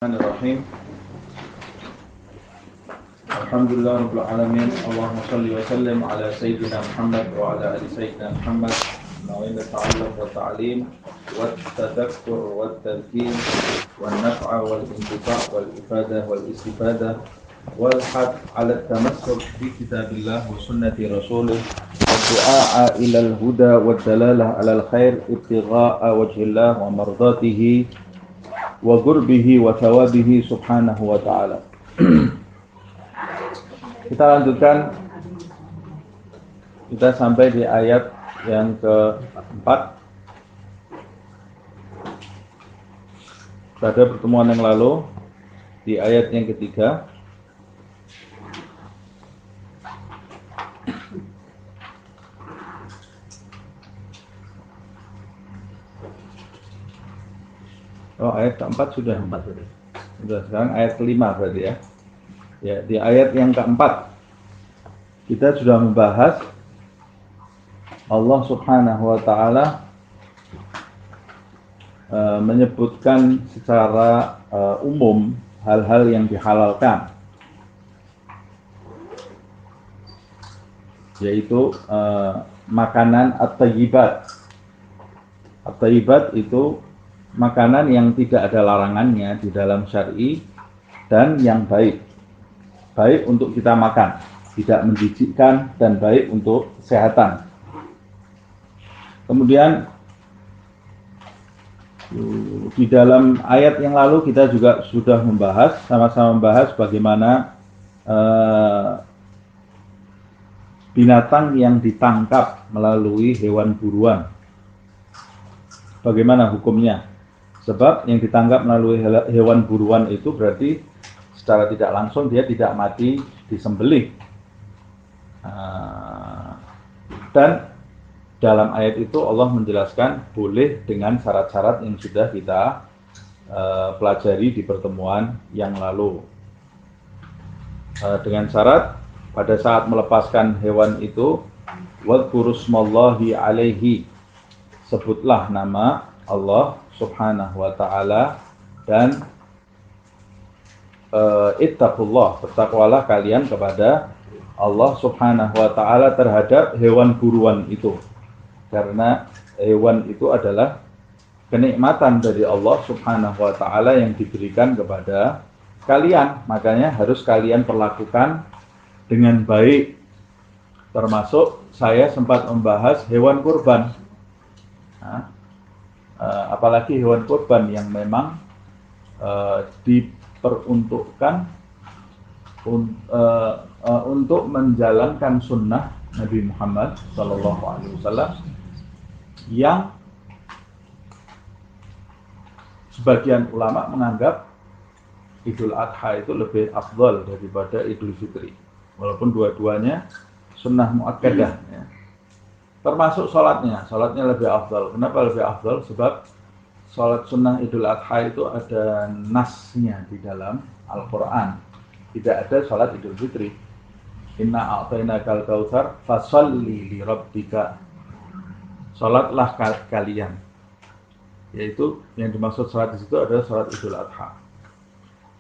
Bismillahirrahmanirrahim. Alhamdulillah Rabbil Alamin. Allahumma salli wa sallim ala Sayyidina Muhammad wa ala ali Sayyidina Muhammad. Nawaitu ta'allum wa ta'lim wa tadakkur wa tadhkir wa naf'a wal intifa' wal ifadah wal istifadah wal had ala tamassuk bi kitabillah wa sunnati rasulih wa du'a ila al-huda wa dalalah ala al-khair ibtigha'a wajhillah wa mardatihi wa qurbihi wa thawabihi subhanahu wa ta'ala. Kita lanjutkan. Kita sampai di ayat yang keempat. Pada pertemuan yang lalu di ayat yang ketiga. Oh, ayat keempat sudah. Sudah, sekarang ayat kelima berarti ya. Ya, di ayat yang keempat kita sudah membahas Allah Subhanahu wa taala menyebutkan secara umum hal-hal yang dihalalkan, yaitu makanan at-thayyibat. At-thayyibat itu makanan yang tidak ada larangannya di dalam syar'i dan yang baik untuk kita makan, tidak menjijikkan dan baik untuk kesehatan. Kemudian di dalam ayat yang lalu kita juga sudah sama-sama membahas bagaimana binatang yang ditangkap melalui hewan buruan, bagaimana hukumnya. Sebab yang ditangkap melalui hewan buruan itu berarti secara tidak langsung dia tidak mati disembelih. Dan dalam ayat itu Allah menjelaskan boleh dengan syarat-syarat yang sudah kita pelajari di pertemuan yang lalu. Dengan syarat pada saat melepaskan hewan itu, wadhkurusmallahi alaihi, sebutlah nama Allah Subhanahu wa ta'ala dan ittaqullah, bertakwalah kalian kepada Allah Subhanahu wa ta'ala terhadap hewan buruan itu, karena hewan itu adalah kenikmatan dari Allah Subhanahu wa ta'ala yang diberikan kepada kalian, makanya harus kalian perlakukan dengan baik. Termasuk saya sempat membahas hewan kurban. Apalagi hewan kurban yang memang diperuntukkan untuk menjalankan sunnah Nabi Muhammad SAW, yang sebagian ulama menganggap Idul Adha itu lebih afdal daripada Idul Fitri, walaupun dua-duanya sunnah muakkadah ya. Termasuk sholatnya lebih afdal. Kenapa lebih afdal? Sebab sholat sunnah Idul Adha itu ada nasnya di dalam Al-Quran. Tidak ada sholat Idul Fitri. Inna a'tainakal kautsar fasalli li rabbika. Sholatlah kalian. Yaitu yang dimaksud sholat di situ adalah sholat Idul Adha.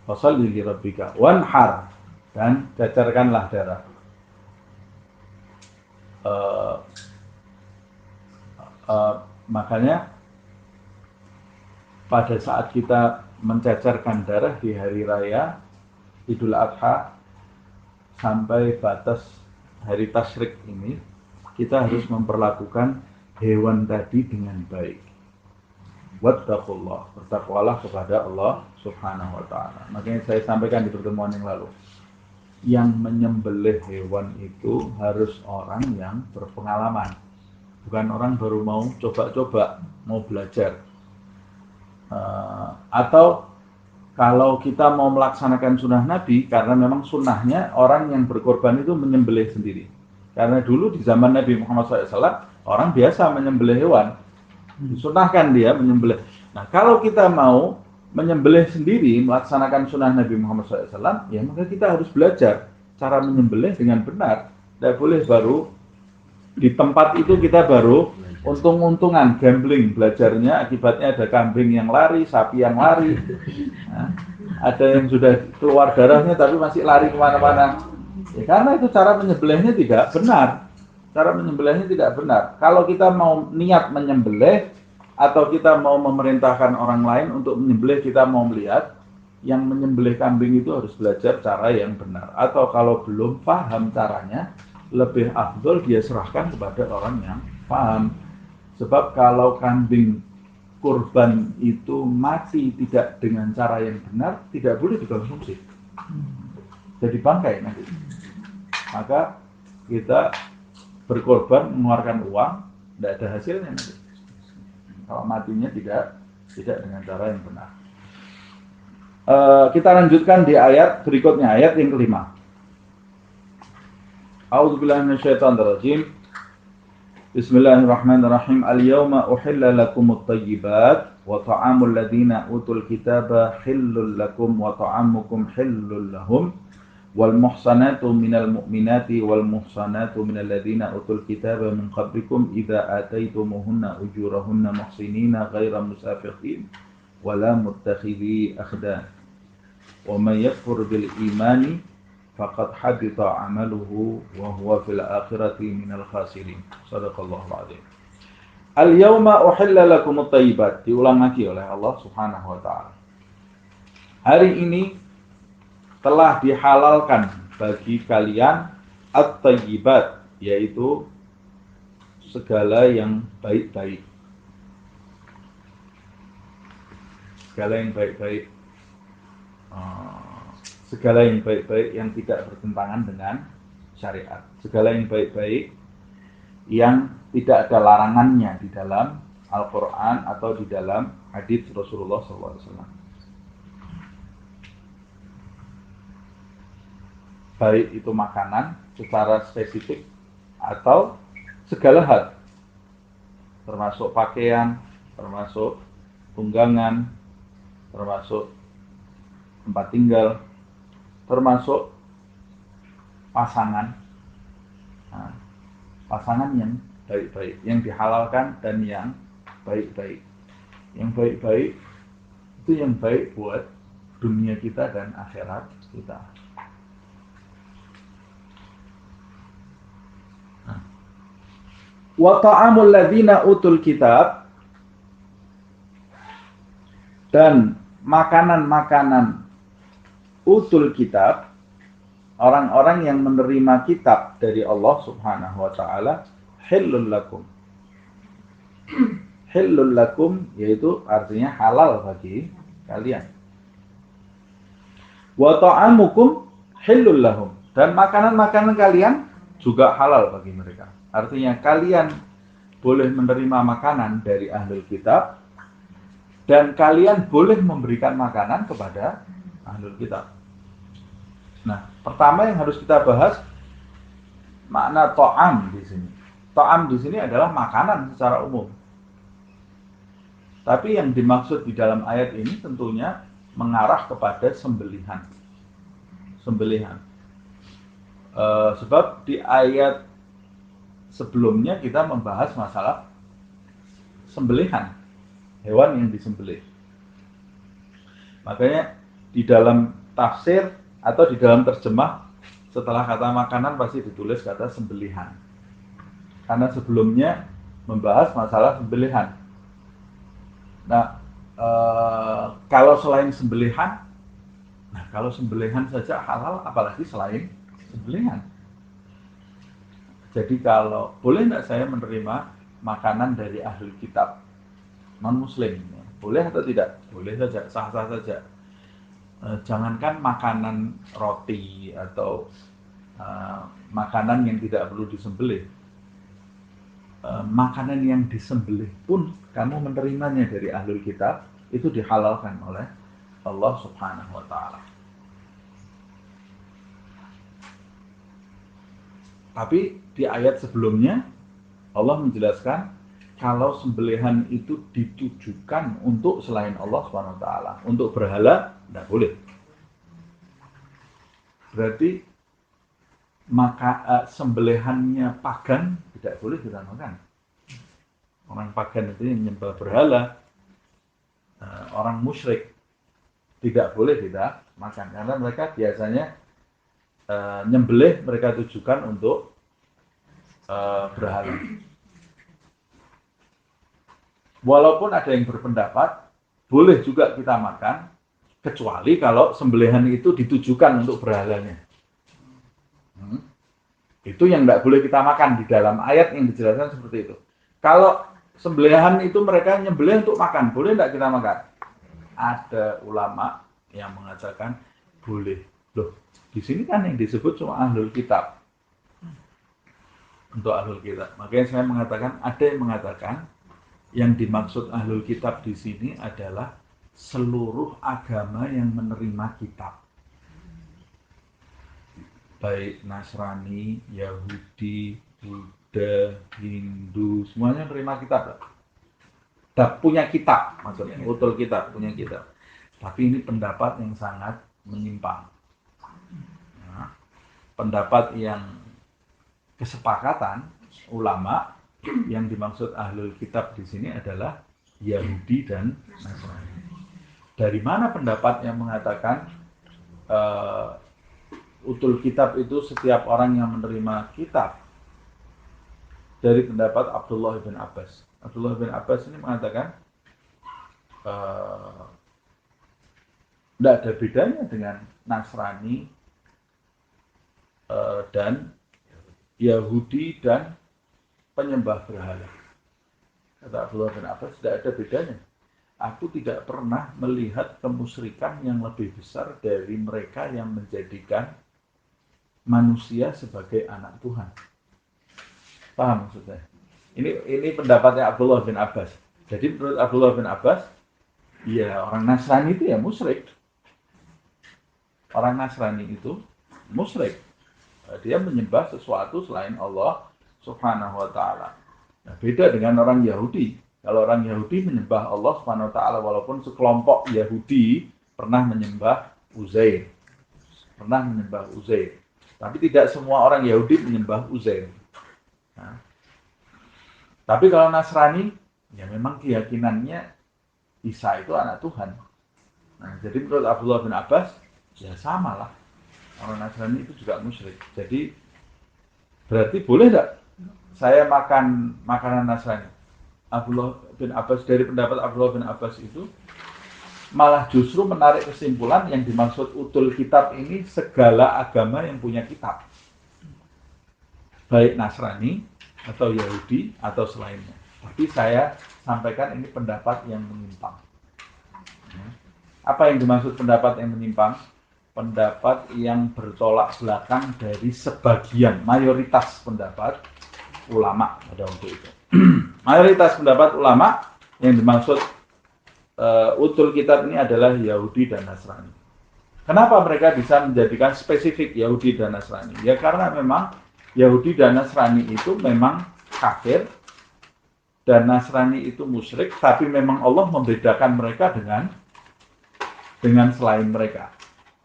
Fasalli li rabbika wanhar, dan cacarkanlah darah. Makanya pada saat kita mencacarkan darah di hari raya Idul Adha sampai batas hari tasyrik ini, kita harus memperlakukan hewan tadi dengan baik. Wattaqullah, bertakwalah kepada Allah Subhanahu wa ta'ala. Makanya saya sampaikan di pertemuan yang lalu, yang menyembelih hewan itu harus orang yang berpengalaman, bukan orang baru mau coba-coba, mau belajar. Atau kalau kita mau melaksanakan sunnah Nabi, karena memang sunnahnya orang yang berkorban itu menyembelih sendiri. Karena dulu di zaman Nabi Muhammad SAW, orang biasa menyembelih hewan, disunnahkan dia menyembelih. Nah, kalau kita mau menyembelih sendiri, melaksanakan sunnah Nabi Muhammad SAW, ya maka kita harus belajar cara menyembelih dengan benar. Tidak boleh baru Di tempat itu kita baru untung-untungan, gambling, belajarnya akibatnya ada kambing yang lari, sapi yang lari. Nah, ada yang sudah keluar darahnya tapi masih lari kemana-mana. Ya, karena itu cara menyembelihnya tidak benar. Cara menyembelihnya tidak benar. Kalau kita mau niat menyembelih atau kita mau memerintahkan orang lain untuk menyembelih, kita mau melihat yang menyembelih kambing itu harus belajar cara yang benar. Atau kalau belum paham caranya, lebih afdol dia serahkan kepada orang yang paham. Sebab kalau kambing kurban itu mati tidak dengan cara yang benar, tidak boleh dikonsumsi. Jadi bangkai nanti. Maka kita berkorban mengeluarkan uang, tidak ada hasilnya nanti. Kalau matinya tidak dengan cara yang benar. Kita lanjutkan di ayat berikutnya, ayat yang kelima. A'udzubillahi minasyaitonirrajim. Bismillahirrahmanirrahim. Al-yawma uhilla lakumut thayyibat wa ta'amul ladzina utul kitaba hillul lakum wa ta'amukum hillul lahum wal muhsanatu minal mu'minati wal muhsanatu minal ladzina utul kitaba min qablikum idza ataitumuhunna ujurahunna muhsinina ghaira musafihin wala muttakhidhi akhdan wa may yakfur bil imani faqad habita amaluhu wa huwa fil akhirati minal khasirin. Shadaqallahul azim. Al-yawma uhilla lakumut thayyibat. Diulang lagi oleh Allah Subhanahu wa taala. Hari ini telah dihalalkan bagi kalian at-thayyibat, yaitu segala yang baik-baik. Segala yang baik-baik. Segala yang baik-baik yang tidak bertentangan dengan syariat. Segala yang baik-baik yang tidak ada larangannya di dalam Al-Quran atau di dalam hadits Rasulullah SAW. Baik itu makanan secara spesifik atau segala hal. Termasuk pakaian, termasuk tunggangan, termasuk tempat tinggal, termasuk pasangan, pasangan yang baik-baik, yang dihalalkan dan yang baik-baik. Yang baik-baik itu yang baik buat dunia kita dan akhirat kita. Wa ta'amul ladzina utul kitab, dan makanan-makanan utul kitab, orang-orang yang menerima kitab dari Allah Subhanahu wa taala, hillul lakum. Hillul lakum yaitu artinya halal bagi kalian. Wa ta'amukum hillul lahum, dan makanan-makanan kalian juga halal bagi mereka. Artinya kalian boleh menerima makanan dari ahlul kitab dan kalian boleh memberikan makanan kepada ahlul kitab. Nah, pertama yang harus kita bahas makna ta'am di sini. Ta'am di sini adalah makanan secara umum. Tapi yang dimaksud di dalam ayat ini tentunya mengarah kepada sembelihan. Sembelihan. Sebab di ayat sebelumnya kita membahas masalah sembelihan, hewan yang disembelih. Makanya di dalam tafsir atau di dalam terjemah setelah kata makanan pasti ditulis kata sembelihan. Karena sebelumnya membahas masalah sembelihan. Nah, kalau selain sembelihan, kalau sembelihan saja halal, apalagi selain sembelihan. Jadi kalau boleh tidak saya menerima makanan dari ahli kitab non-muslim, boleh atau tidak? Boleh saja, sah-sah saja. Jangankan makanan roti atau makanan yang tidak perlu disembelih, makanan yang disembelih pun kamu menerimanya dari ahlul kitab, itu dihalalkan oleh Allah Subhanahu wa taala. Tapi di ayat sebelumnya Allah menjelaskan kalau sembelihan itu ditujukan untuk selain Allah Subhanahu wa taala, untuk berhala, tidak boleh. Berarti maka sembelihannya pagan tidak boleh kita makan. Orang pagan itu yang menyembah berhala, orang musyrik tidak boleh kita makan karena mereka biasanya nyembelih mereka tujukan untuk berhala. Walaupun ada yang berpendapat boleh juga kita makan kecuali kalau sembelihan itu ditujukan untuk berhalanya. Itu yang tidak boleh kita makan di dalam ayat yang dijelaskan seperti itu. Kalau sembelihan itu mereka nyembelih untuk makan, boleh tidak kita makan? Ada ulama yang mengatakan boleh. Loh, di sini kan yang disebut cuma ahlul kitab. Untuk ahlul kitab. Makanya saya mengatakan, ada yang mengatakan yang dimaksud ahlul kitab di sini adalah seluruh agama yang menerima kitab. Baik Nasrani, Yahudi, Buddha, Hindu, semuanya menerima kitab. Punya kitab, maksudnya utul kitab, punya kitab. Tapi ini pendapat yang sangat menyimpang. Nah, pendapat yang kesepakatan ulama yang dimaksud ahlul kitab di sini adalah Yahudi dan Nasrani. Dari mana pendapat yang mengatakan utul kitab itu setiap orang yang menerima kitab? Dari pendapat Abdullah bin Abbas. Abdullah bin Abbas ini mengatakan tidak ada bedanya dengan Nasrani dan Yahudi dan penyembah berhala. Kata Abdullah bin Abbas, tidak ada bedanya. Aku tidak pernah melihat kemusyrikan yang lebih besar dari mereka yang menjadikan manusia sebagai anak Tuhan. Paham maksudnya? Ini pendapatnya Abdullah bin Abbas. Jadi menurut Abdullah bin Abbas, ya orang Nasrani itu ya musyrik. Orang Nasrani itu musyrik. Dia menyembah sesuatu selain Allah Subhanahu wa ta'ala. Nah, beda dengan orang Yahudi. Kalau orang Yahudi menyembah Allah Subhanahu wa ta'ala, walaupun sekelompok Yahudi pernah menyembah Uzair. Tapi tidak semua orang Yahudi menyembah Uzair. Nah, tapi kalau Nasrani, ya memang keyakinannya Isa itu anak Tuhan. Nah, jadi menurut Abdullah bin Abbas, ya sama lah. Orang Nasrani itu juga musyrik. Jadi berarti boleh tidak saya makan makanan Nasrani? Abdullah bin Abbas, dari pendapat Abdullah bin Abbas itu malah justru menarik kesimpulan yang dimaksud utul kitab ini segala agama yang punya kitab. Baik Nasrani atau Yahudi atau selainnya. Tapi saya sampaikan ini pendapat yang menyimpang. Apa yang dimaksud pendapat yang menyimpang? Pendapat yang bertolak belakang dari sebagian, mayoritas pendapat ulama pada waktu itu. Mayoritas pendapat ulama yang dimaksud utul kitab ini adalah Yahudi dan Nasrani. Kenapa mereka bisa menjadikan spesifik Yahudi dan Nasrani? Ya karena memang Yahudi dan Nasrani itu memang kafir dan Nasrani itu musyrik, tapi memang Allah membedakan mereka dengan selain mereka.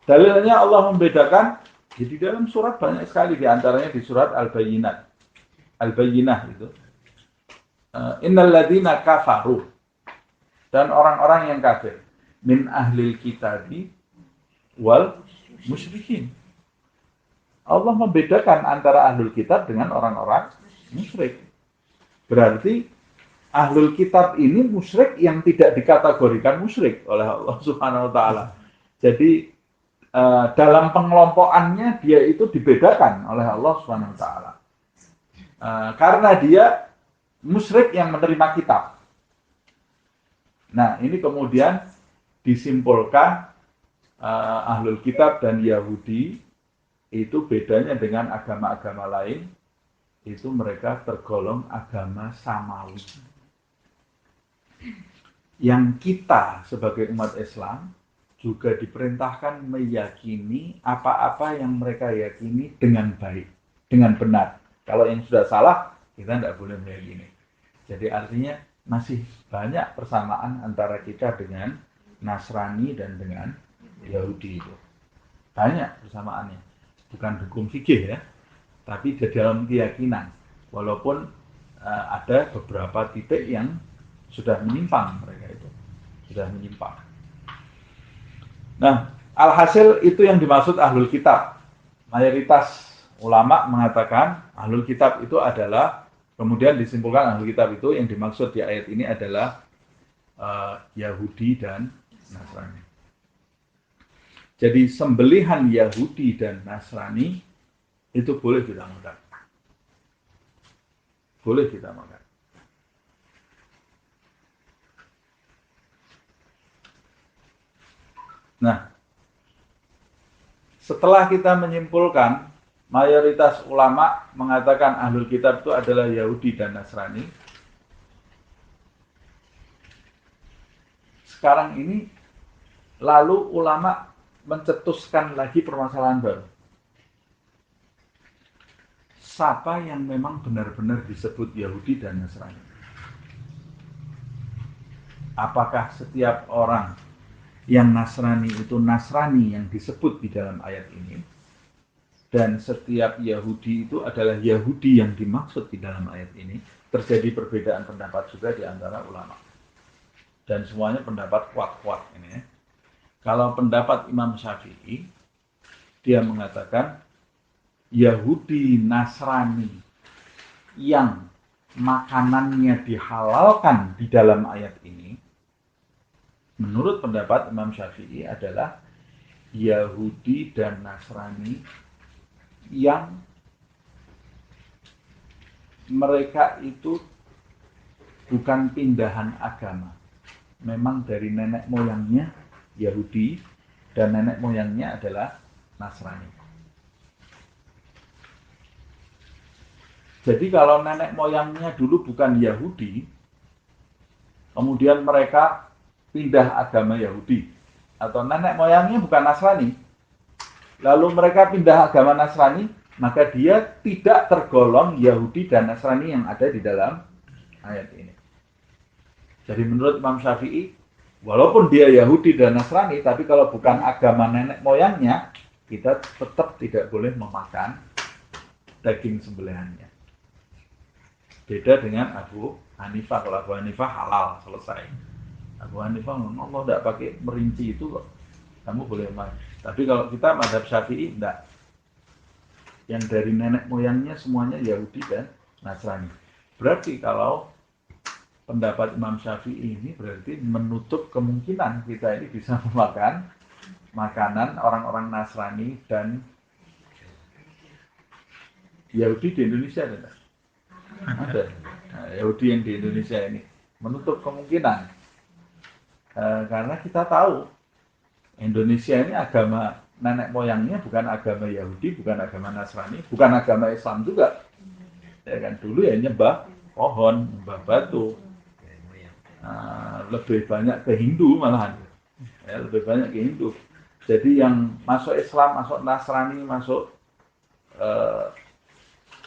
Dalilnya Allah membedakan di dalam surat banyak sekali, di antaranya di surat Al-Bayyinah itu. Innal ladzina kafaru, dan orang-orang yang kafir min ahlil kitabi wal musyrikin. Allah membedakan antara ahlul kitab dengan orang-orang musyrik. Berarti ahlul kitab ini musyrik yang tidak dikategorikan musyrik oleh Allah Subhanahu wa taala. Jadi dalam pengelompokannya dia itu dibedakan oleh Allah Subhanahu wa taala. Karena dia musyrik yang menerima kitab. Nah, ini kemudian disimpulkan ahlul kitab dan Yahudi itu bedanya dengan agama-agama lain, itu mereka tergolong agama samawi. Yang kita sebagai umat Islam juga diperintahkan meyakini apa-apa yang mereka yakini dengan baik, dengan benar. Kalau yang sudah salah, kita tidak boleh meyakini. Jadi artinya masih banyak persamaan antara kita dengan Nasrani dan dengan Yahudi itu. Banyak persamaannya. Bukan hukum fikih ya, tapi di dalam keyakinan. Walaupun ada beberapa titik yang sudah menyimpang, mereka itu sudah menyimpang. Nah, alhasil itu yang dimaksud ahlul kitab. Mayoritas ulama mengatakan ahlul kitab itu adalah, kemudian disimpulkan ahlul kitab itu yang dimaksud di ayat ini adalah Yahudi dan Nasrani. Jadi sembelihan Yahudi dan Nasrani itu boleh kita makan. Boleh kita makan. Nah, setelah kita menyimpulkan mayoritas ulama mengatakan ahlul kitab itu adalah Yahudi dan Nasrani, sekarang ini lalu ulama mencetuskan lagi permasalahan baru. Siapa yang memang benar-benar disebut Yahudi dan Nasrani? Apakah setiap orang yang Nasrani itu Nasrani yang disebut di dalam ayat ini, dan setiap Yahudi itu adalah Yahudi yang dimaksud di dalam ayat ini? Terjadi perbedaan pendapat juga di antara ulama, dan semuanya pendapat kuat-kuat ini. Kalau pendapat Imam Syafi'i, dia mengatakan Yahudi Nasrani yang makanannya dihalalkan di dalam ayat ini, menurut pendapat Imam Syafi'i adalah Yahudi dan Nasrani yang mereka itu bukan pindahan agama. Memang dari nenek moyangnya Yahudi dan nenek moyangnya adalah Nasrani. Jadi kalau nenek moyangnya dulu bukan Yahudi, kemudian mereka pindah agama Yahudi, atau nenek moyangnya bukan Nasrani, lalu mereka pindah agama Nasrani, maka dia tidak tergolong Yahudi dan Nasrani yang ada di dalam ayat ini. Jadi menurut Imam Syafi'i, walaupun dia Yahudi dan Nasrani, tapi kalau bukan agama nenek moyangnya, kita tetap tidak boleh memakan daging sembelihannya. Beda dengan Abu Hanifah. Kalau Abu Hanifah halal, selesai. Abu Hanifah Allah tidak pakai merinci itu kok, kamu boleh makan. Tapi kalau kita mazhab Syafi'i tidak. Yang dari nenek moyangnya semuanya Yahudi dan Nasrani. Berarti kalau pendapat Imam Syafi'i ini berarti menutup kemungkinan kita ini bisa memakan makanan orang-orang Nasrani dan Yahudi di Indonesia ada. Ada. Nah, Yahudi yang di Indonesia ini menutup kemungkinan. Karena kita tahu Indonesia ini agama nenek moyangnya bukan agama Yahudi, bukan agama Nasrani, bukan agama Islam juga. Ya kan, dulu ya nyembah pohon, nyembah batu. Lebih banyak ke Hindu malahan. Ya, lebih banyak ke Hindu. Jadi yang masuk Islam, masuk Nasrani, masuk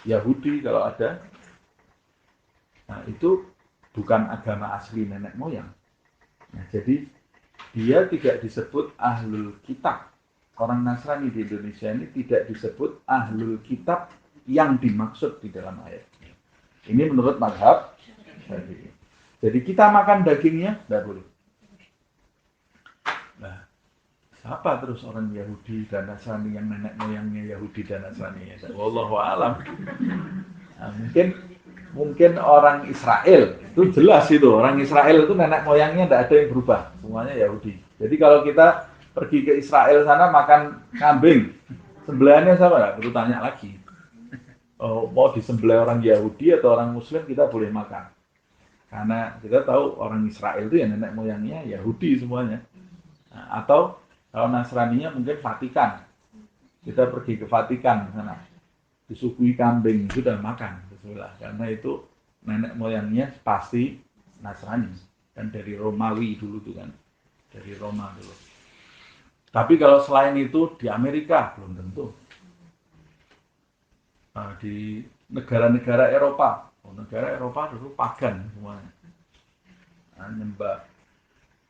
Yahudi kalau ada, nah, itu bukan agama asli nenek moyang. Nah, jadi dia tidak disebut ahlul kitab. Orang Nasrani di Indonesia ini tidak disebut ahlul kitab yang dimaksud di dalam ayat ini. Ini menurut mazhab Syafi'i. Jadi kita makan dagingnya tidak boleh. Nah, siapa terus orang Yahudi dan Nasrani yang nenek moyangnya Yahudi dan Nasrani? Wallahu a'lam. Nah, mungkin orang Israel, itu jelas itu. Orang Israel itu nenek moyangnya tidak ada yang berubah. Semuanya Yahudi. Jadi kalau kita pergi ke Israel sana makan kambing, sembelihannya sama, perlu tanya lagi. Mau disembelih orang Yahudi atau orang Muslim, kita boleh makan. Karena kita tahu orang Israel itu ya nenek moyangnya Yahudi semuanya. Nah, atau kalau Nasraninya mungkin Vatikan. Kita pergi ke Vatikan sana, disuguhi kambing, sudah makan. Karena itu nenek moyangnya pasti Nasrani dan dari Romawi dulu tuh kan, dari Roma dulu. Tapi kalau selain itu di Amerika belum tentu. Di negara-negara Eropa, negara Eropa dulu pagan semuanya,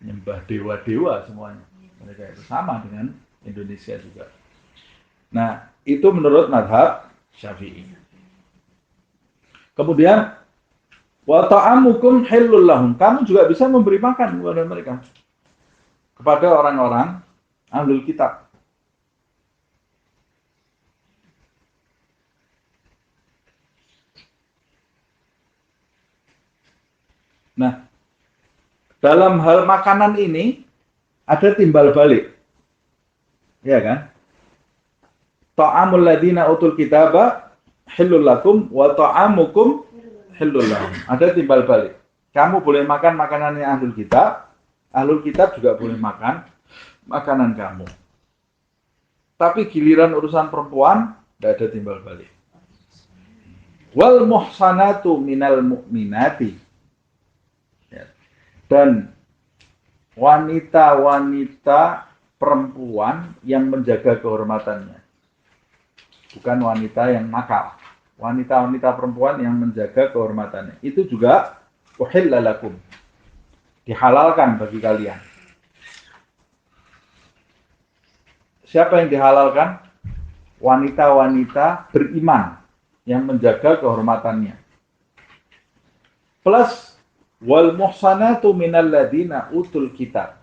nyembah dewa-dewa semuanya. Mereka itu sama dengan Indonesia juga. Nah itu menurut mazhab Syafi'i. Kemudian wa ta'amukum hillul lahum. Kamu juga bisa memberi makan kepada mereka. Kepada orang-orang ahlul kitab. Nah, dalam hal makanan ini ada timbal balik. Ya kan? Ta'amul ladina utul kitaba hillul lakum wa ta'amukum hillul lahum. Ada timbal balik. Kamu boleh makan makanannya ahlul kitab juga boleh makan makanan kamu. Tapi giliran urusan perempuan tidak ada timbal balik. Wal muhsanatu minal mu'minati. Ya. Dan wanita-wanita perempuan yang menjaga kehormatannya. Bukan wanita yang nakal. Wanita-wanita perempuan yang menjaga kehormatannya. Itu juga uhilla lakum. Dihalalkan bagi kalian. Siapa yang dihalalkan? Wanita-wanita beriman yang menjaga kehormatannya. Plus wal muhsanatu minal ladina utul kitab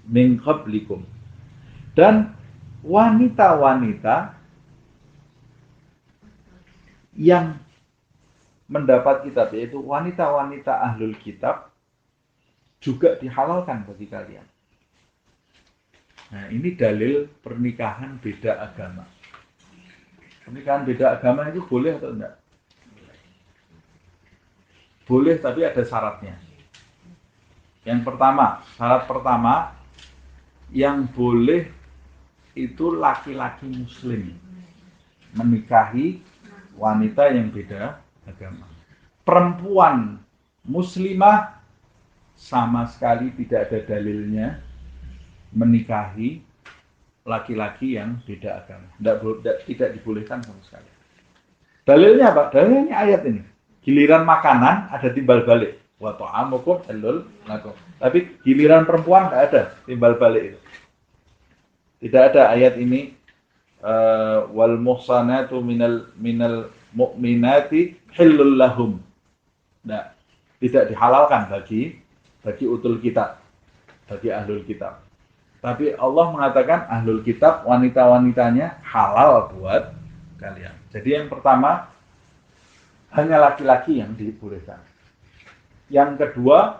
min qablikum. Dan wanita-wanita yang mendapat kitab, yaitu wanita-wanita ahlul kitab, juga dihalalkan bagi kalian. Nah, ini dalil pernikahan beda agama. Pernikahan beda agama itu boleh atau enggak? Boleh, tapi ada syaratnya. Yang pertama, syarat pertama, yang boleh itu laki-laki muslim menikahi wanita yang beda agama. Perempuan muslimah sama sekali tidak ada dalilnya menikahi laki-laki yang beda agama. Tidak dibolehkan sama sekali. Dalilnya apa? Dalilnya ayat ini. Giliran makanan ada timbal balik. Wa ta'amukum halul lakum. Tapi giliran perempuan tidak ada timbal balik itu. Tidak ada ayat ini wal muhsanatu minal mu'minati hillul lahum. Nah, tidak dihalalkan bagi utul kitab, bagi ahlul kitab. Tapi Allah mengatakan ahlul kitab wanita-wanitanya halal buat kalian. Jadi yang pertama hanya laki-laki yang dibolehkan. Yang kedua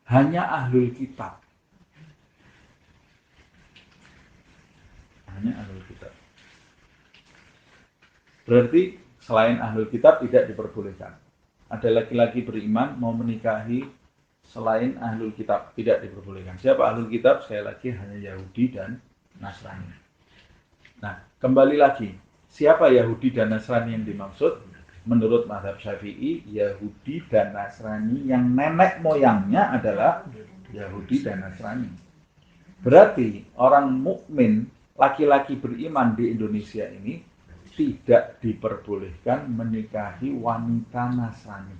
hanya ahlul kitab. Hanya ahlul kitab. Berarti selain ahlul kitab tidak diperbolehkan. Ada laki-laki beriman mau menikahi selain ahlul kitab, tidak diperbolehkan. Siapa ahlul kitab? Sekali lagi hanya Yahudi dan Nasrani. Nah, kembali lagi, siapa Yahudi dan Nasrani yang dimaksud? Menurut mazhab Syafi'i, Yahudi dan Nasrani yang nenek moyangnya adalah Yahudi dan Nasrani. Berarti orang mukmin laki-laki beriman di Indonesia ini tidak diperbolehkan menikahi wanita Nasrani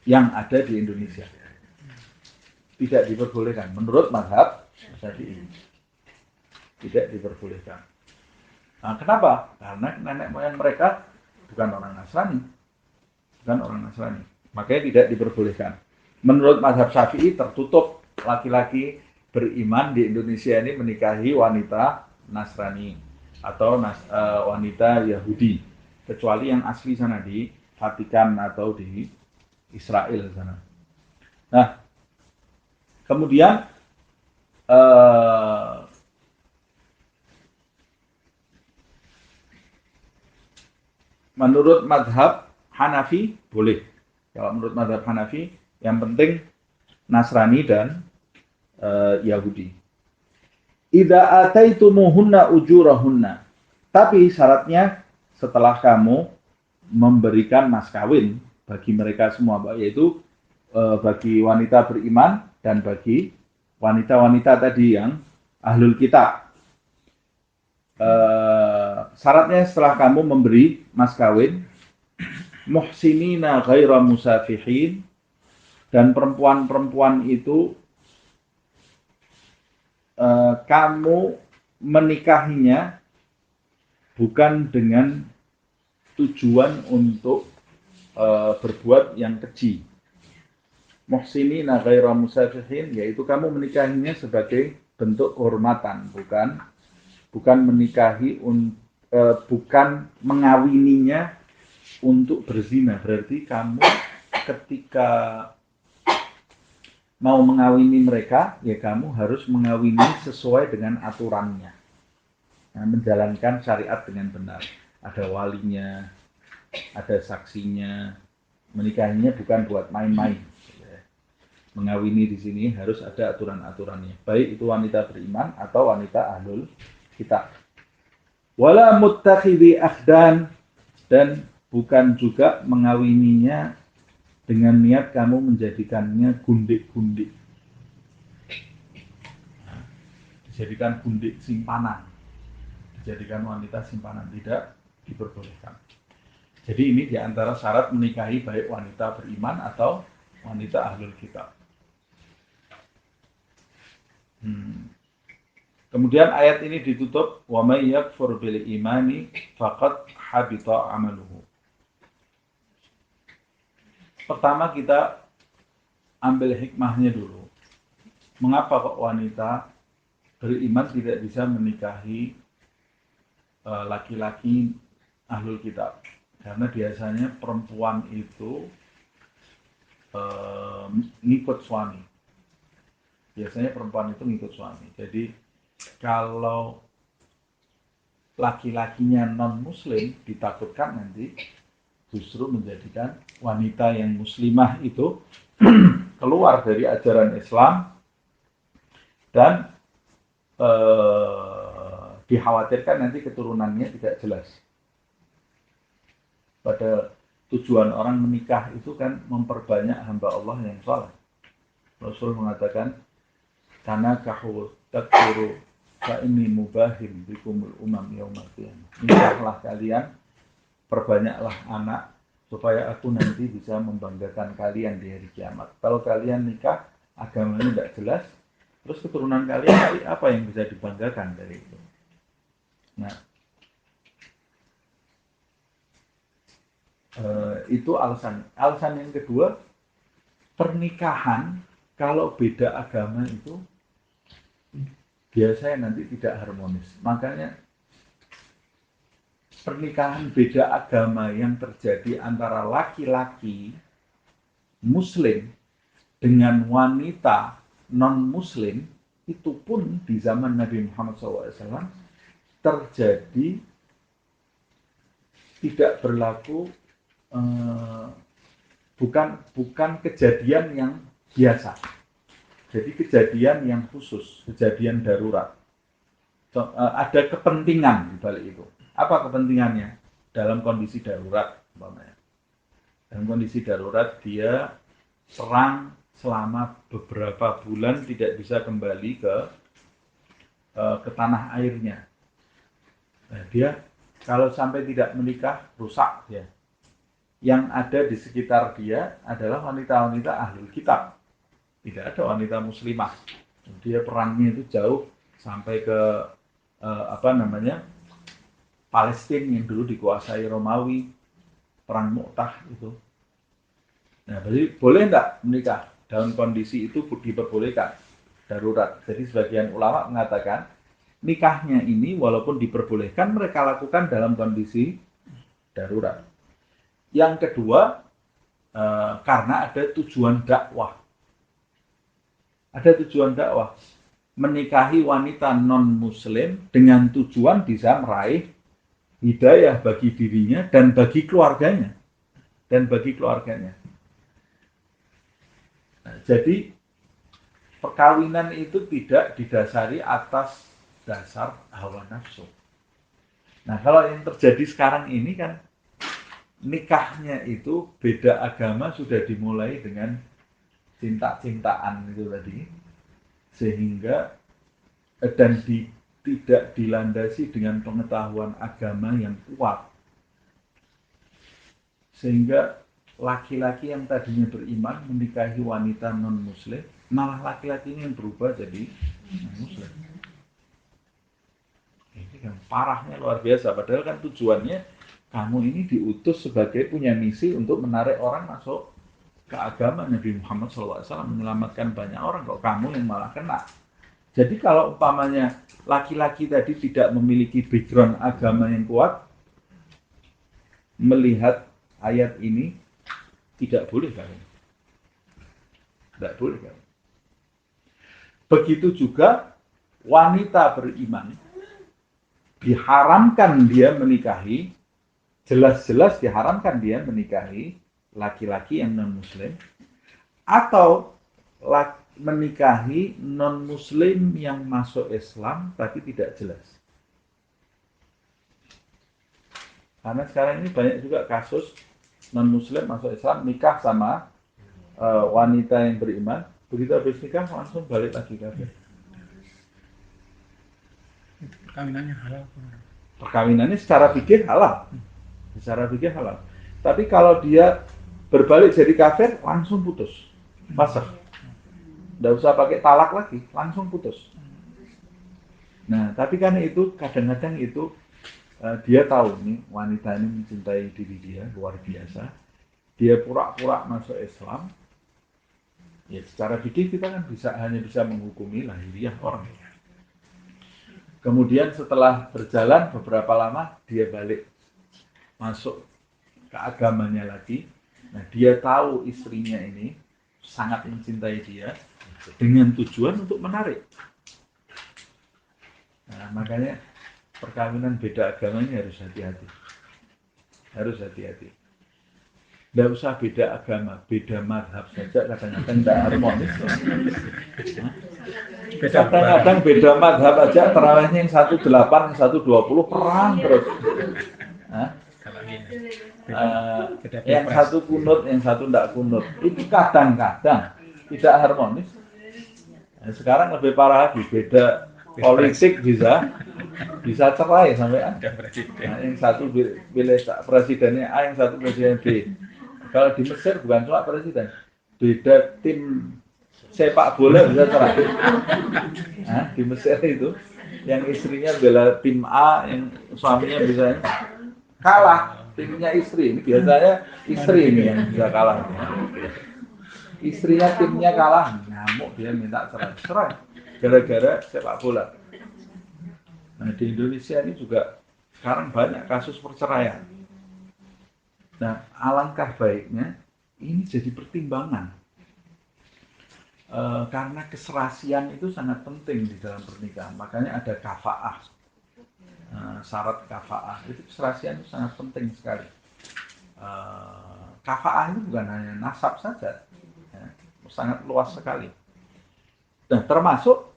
yang ada di Indonesia. Tidak diperbolehkan menurut mazhab Syafi'i. Tidak diperbolehkan. Nah, kenapa? Karena nenek moyang mereka bukan orang Nasrani. Bukan orang Nasrani. Makanya tidak diperbolehkan. Menurut mazhab Syafi'i tertutup laki-laki beriman di Indonesia ini menikahi wanita Nasrani atau wanita Yahudi, kecuali yang asli sana di Vatikan atau di Israel sana. Nah, kemudian menurut mazhab Hanafi boleh. Kalau menurut mazhab Hanafi yang penting Nasrani dan Yahudi. Idza ataitumuhunna ujurahunna. Tapi syaratnya setelah kamu memberikan mas kawin bagi mereka semua, yaitu bagi wanita beriman dan bagi wanita-wanita tadi yang ahlul kitab. Syaratnya setelah kamu memberi mas kawin, muhsinina ghaira musafihin, dan perempuan-perempuan itu kamu menikahinya bukan dengan tujuan untuk berbuat yang keji. Muhsinina ghaira musafihin, yaitu kamu menikahinya sebagai bentuk kehormatan, bukan menikahi bukan mengawininya untuk berzina. Berarti kamu ketika mau mengawini mereka, ya kamu harus mengawini sesuai dengan aturannya. Nah, menjalankan syariat dengan benar. Ada walinya, ada saksinya. Menikahinya bukan buat main-main. Mengawini di sini harus ada aturan-aturannya. Baik itu wanita beriman atau wanita ahlul kitab. Wala muttakhidhi akhdan, dan bukan juga mengawininya dengan niat kamu menjadikannya gundik-gundik. Dijadikan gundik simpanan. Dijadikan wanita simpanan, tidak diperbolehkan. Jadi ini diantara syarat menikahi baik wanita beriman atau wanita ahlul kitab. Kemudian ayat ini ditutup wa may yakfur bil imani faqad habita amaluhu. Pertama kita ambil hikmahnya dulu. Mengapa kok wanita beriman tidak bisa menikahi laki-laki ahlul kitab? Karena biasanya perempuan itu ngikut suami. Biasanya perempuan itu ngikut suami. Jadi kalau laki-lakinya non-muslim, ditakutkan nanti justru menjadikan wanita yang muslimah itu keluar dari ajaran Islam dan dikhawatirkan nanti keturunannya tidak jelas. Pada tujuan orang menikah itu kan memperbanyak hamba Allah yang saleh. Rasul mengatakan, "Kana kahu takfuru fa inni mubahim bikumul umam yaumil qiyamah." Nikahlah kalian, perbanyaklah anak supaya aku nanti bisa membanggakan kalian di hari kiamat. Kalau kalian nikah agamanya tidak jelas, terus keturunan kalian apa yang bisa dibanggakan dari itu? Nah, itu alasan. Alasan yang kedua, pernikahan kalau beda agama itu biasanya nanti tidak harmonis. Makanya pernikahan beda agama yang terjadi antara laki-laki muslim dengan wanita non-muslim itu pun di zaman Nabi Muhammad SAW terjadi tidak berlaku, bukan kejadian yang biasa. Jadi kejadian yang khusus, kejadian darurat. Ada kepentingan di balik itu. Apa kepentingannya? Dalam kondisi darurat, umpamanya. Dalam kondisi darurat dia serang selama beberapa bulan tidak bisa kembali ke tanah airnya. Nah, dia kalau sampai tidak menikah rusak ya. Yang ada di sekitar dia adalah wanita-wanita ahlul kitab. Tidak ada wanita muslimah. Dia perangnya itu jauh sampai ke Palestina yang dulu dikuasai Romawi, perang Mu'tah itu. Nah, jadi boleh enggak menikah dalam kondisi itu diperbolehkan darurat. Jadi sebagian ulama mengatakan nikahnya ini walaupun diperbolehkan mereka lakukan dalam kondisi darurat. Yang kedua, karena ada tujuan dakwah. Ada tujuan dakwah. Menikahi wanita non-muslim dengan tujuan bisa meraih hidayah bagi dirinya dan bagi keluarganya. Nah, jadi perkawinan itu tidak didasari atas dasar hawa nafsu. Nah, kalau yang terjadi sekarang ini kan nikahnya itu beda agama sudah dimulai dengan cinta-cintaan itu tadi, sehingga dan tidak dilandasi dengan pengetahuan agama yang kuat, sehingga laki-laki yang tadinya beriman menikahi wanita non-muslim, malah laki-laki ini yang berubah jadi non-muslim. Ini kan parahnya luar biasa. Padahal kan tujuannya kamu ini diutus sebagai punya misi untuk menarik orang masuk ke agama Nabi Muhammad SAW, menyelamatkan banyak orang, kok kamu yang malah kena. Jadi kalau umpamanya laki-laki tadi tidak memiliki background agama yang kuat, melihat ayat ini tidak boleh kan? Tidak boleh kan? Begitu juga wanita beriman diharamkan dia menikahi, jelas-jelas diharamkan dia menikahi laki-laki yang non-muslim atau menikahi non-muslim yang masuk Islam tapi tidak jelas. Karena sekarang ini banyak juga kasus non-muslim masuk Islam nikah sama wanita yang beriman, begitu habis nikah langsung balik lagi kafir. Perkawinannya halal. Perkawinannya secara fikih halal. Secara fikih halal. Tapi kalau dia berbalik jadi kafir, langsung putus. Fasakh. Nggak usah pakai talak lagi, langsung putus. Nah, tapi kan itu kadang-kadang itu dia tahu nih wanita ini mencintai diri dia luar biasa. Dia pura-pura masuk Islam. Ya, secara fikih kita kan hanya bisa menghukumi lahiriah orang. Kemudian setelah berjalan beberapa lama dia balik masuk ke agamanya lagi. Nah, dia tahu istrinya ini sangat mencintai dia dengan tujuan untuk menarik. Nah, makanya perkawinan beda agamanya harus hati-hati. Harus hati-hati. Nggak usah beda agama, beda mazhab saja kadang-kadang tidak harmonis. Kadang-kadang beda mazhab aja, terawihnya yang 1:8, yang 1:20 perang terus. Yang satu kunut, yang satu tidak kunut. Itu kadang-kadang tidak harmonis. Nah, sekarang lebih parah lagi, beda politik bisa cerai sampai ada. Nah, yang satu pilih presidennya A, yang satu presiden B. Kalau di Mesir bukan cuma presiden, beda tim sepak bola bisa cerai. Nah, di Mesir itu, yang istrinya bela tim A, yang suaminya bisa kalah timnya istri. Ini biasanya istri ini yang bisa kalah. Istrinya timnya kalah, ngamuk dia minta cerai gara-gara sepak bola. Nah, di Indonesia ini juga sekarang banyak kasus perceraian. Nah, alangkah baiknya ini jadi pertimbangan. Karena keserasian itu sangat penting di dalam pernikahan. Makanya ada kafaah. Syarat kafaah itu keserasian itu sangat penting sekali. Kafaah itu bukan hanya nasab saja, ya, sangat luas sekali. Dan termasuk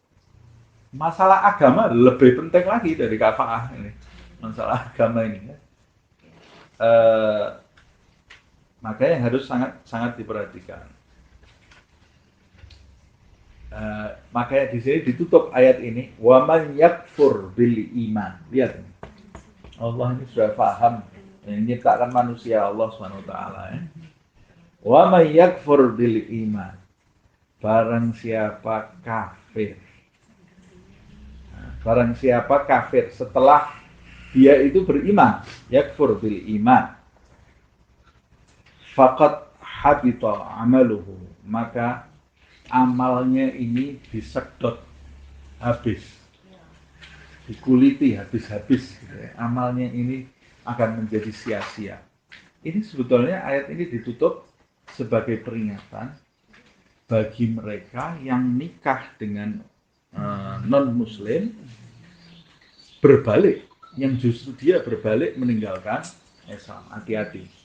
masalah agama lebih penting lagi dari kafaah ini. Masalah agama ini. Ya. Makanya harus sangat diperhatikan. Makanya di sini ditutup ayat ini, wa man yakfur bil iman. Lihat, Allah ini sudah paham yang menciptakan manusia, Allah SWT. Ya. Wa man yakfur bil iman. Barang siapa kafir. Barang siapa kafir setelah dia itu beriman, yakfur bil iman. Faqad habita amaluhu, maka amalnya ini disedot habis, dikuliti habis-habis. Amalnya ini akan menjadi sia-sia. Ini sebetulnya ayat ini ditutup sebagai peringatan bagi mereka yang nikah dengan non-muslim berbalik, yang justru dia berbalik meninggalkan Islam. Hati-hati.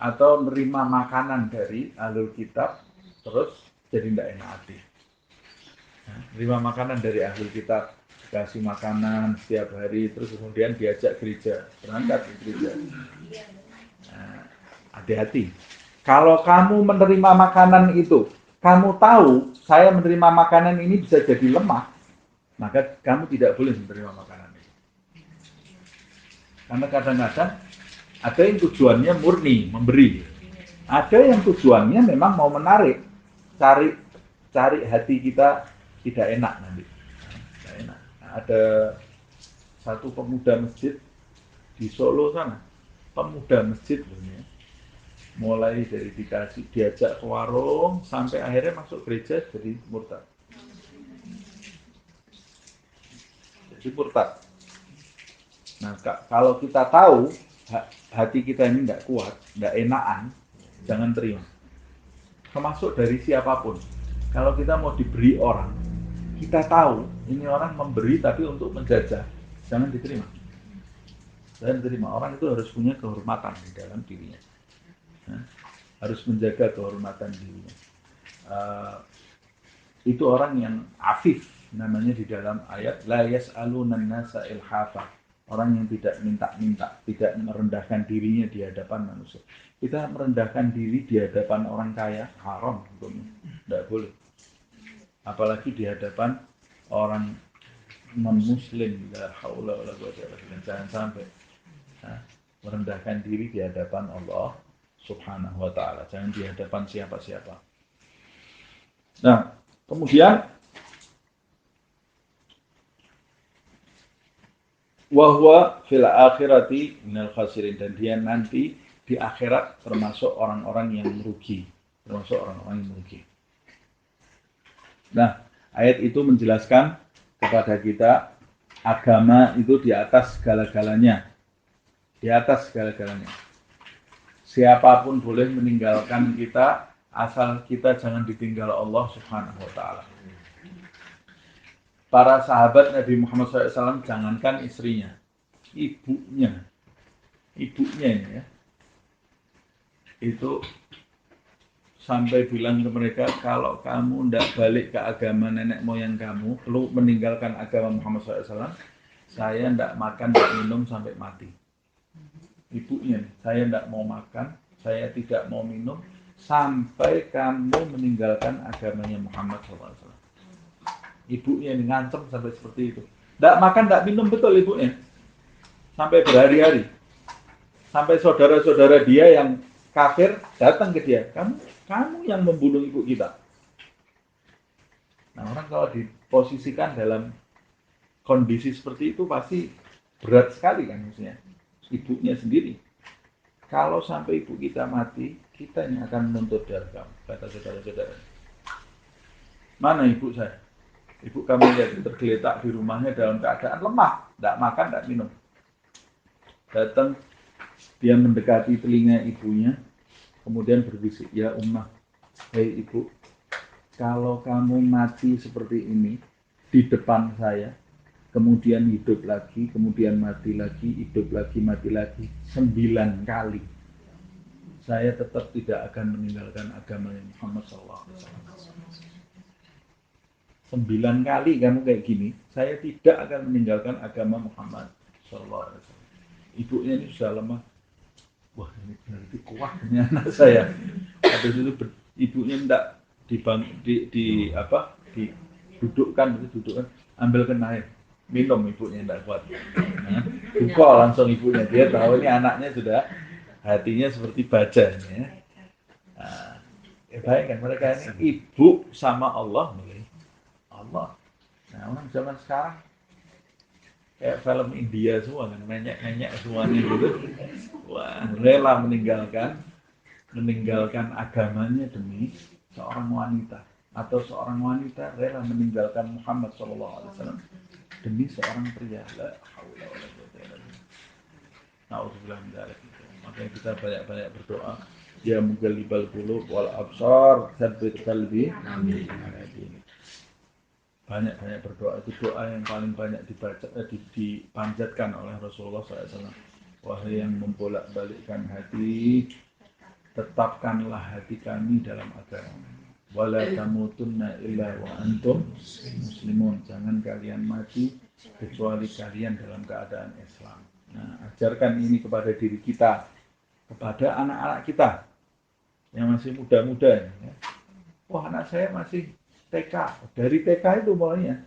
Atau menerima makanan dari ahlul kitab terus jadi tidak enak hati. Menerima makanan dari ahlul kitab, kasih makanan setiap hari, terus kemudian diajak gereja, berangkat ke gereja. Hati-hati. Kalau kamu menerima makanan itu, kamu tahu saya menerima makanan ini bisa jadi lemah, maka kamu tidak boleh menerima makanan itu. Karena kadang-kadang ada yang tujuannya murni, memberi. Ada yang tujuannya memang mau menarik, cari hati kita tidak enak nanti. Tidak enak. Ada satu pemuda masjid di Solo sana, pemuda masjid loh ya. Mulai dari diajak ke warung sampai akhirnya masuk gereja jadi murtad. Jadi murtad. Nah, kalau kita tahu hati kita ini tidak kuat, tidak enakan, jangan terima. Termasuk dari siapapun. Kalau kita mau diberi orang, kita tahu ini orang memberi tapi untuk menjajah, jangan diterima. Jangan diterima. Orang itu harus punya kehormatan di dalam dirinya. Harus menjaga kehormatan dirinya. Itu orang yang afif, namanya di dalam ayat la yas'alunan nasa ilhafa. Orang yang tidak minta-minta, tidak merendahkan dirinya di hadapan manusia. Kita merendahkan diri di hadapan orang kaya, haram hukumnya. Tidak boleh. Apalagi di hadapan orang non-muslim, la haula wala quwwata illa billah. Jangan sampai merendahkan diri di hadapan Allah Subhanahu wa ta'ala. Jangan di hadapan siapa-siapa. Nah, kemudian wahwa fil akhirati minal khasirin, dan dia nanti di akhirat termasuk orang-orang yang merugi, termasuk orang-orang yang merugi. Nah, ayat itu menjelaskan kepada kita agama itu di atas segala-galanya. Di atas segala-galanya. Siapapun boleh meninggalkan kita asal kita jangan ditinggal Allah Subhanahu wa ta'ala. Para sahabat Nabi Muhammad SAW, jangankan istrinya, ibunya ini ya, itu sampai bilang ke mereka, kalau kamu tidak balik ke agama nenek moyang kamu, lu meninggalkan agama Muhammad SAW, saya tidak makan, tidak minum sampai mati. Ibunya, saya tidak mau makan, saya tidak mau minum sampai kamu meninggalkan agamanya Muhammad SAW. Ibunya ini ngancam sampai seperti itu. Tidak makan, tidak minum, betul ibunya. Sampai berhari-hari. Sampai saudara-saudara dia yang kafir datang ke dia. Kamu yang membunuh ibu kita. Nah, orang kalau diposisikan dalam kondisi seperti itu pasti berat sekali kan maksudnya. Ibunya sendiri. Kalau sampai ibu kita mati, kita yang akan menuntut darah kamu, kata saudara-saudara. Mana ibu saya? Ibu kami lihat tergeletak di rumahnya dalam keadaan lemah, tidak makan, tidak minum. Datang, dia mendekati telinga ibunya, kemudian berbisik, ya Ummah, hei ibu, kalau kamu mati seperti ini di depan saya, kemudian hidup lagi, kemudian mati lagi, hidup lagi, mati lagi, 9 kali, saya tetap tidak akan meninggalkan agama Muhammad SAW. 9 kali kamu kayak gini, saya tidak akan meninggalkan agama Muhammad SAW. Ibunya ini sudah lemah. Wah, ini berarti kuat ini anak saya. Habis itu ibunya tidak didudukkan, ambilkan air, minum, ibunya tidak kuat. Buka langsung ibunya, dia tahu ini anaknya sudah hatinya seperti baja. Ya. Bayangkan mereka ini ibu sama Allah. Allah. Nah, orang zaman sekarang kayak film India semua kan, nenyek semuanya gitu. Wah, rela meninggalkan agamanya demi seorang wanita, atau seorang wanita rela meninggalkan Muhammad SAW demi seorang pria. La haula wala quwwata illa billah. Nauzubillah min dzalik. Makanya kita banyak-banyak berdoa, ya mughalibal qulub wal absar, tsabbit qalbi. Amin. Banyak-banyak berdoa, itu doa yang paling banyak dipanjatkan oleh Rasulullah SAW. Wahai yang membolak-balikkan hati, tetapkanlah hati kami dalam agama. Wala tamutunna illa wa antum muslimun. Jangan kalian mati kecuali kalian dalam keadaan Islam. Nah, ajarkan ini kepada diri kita, kepada anak-anak kita yang masih muda-muda. Ya. Wah, anak saya masih TK, dari TK itu mulainya.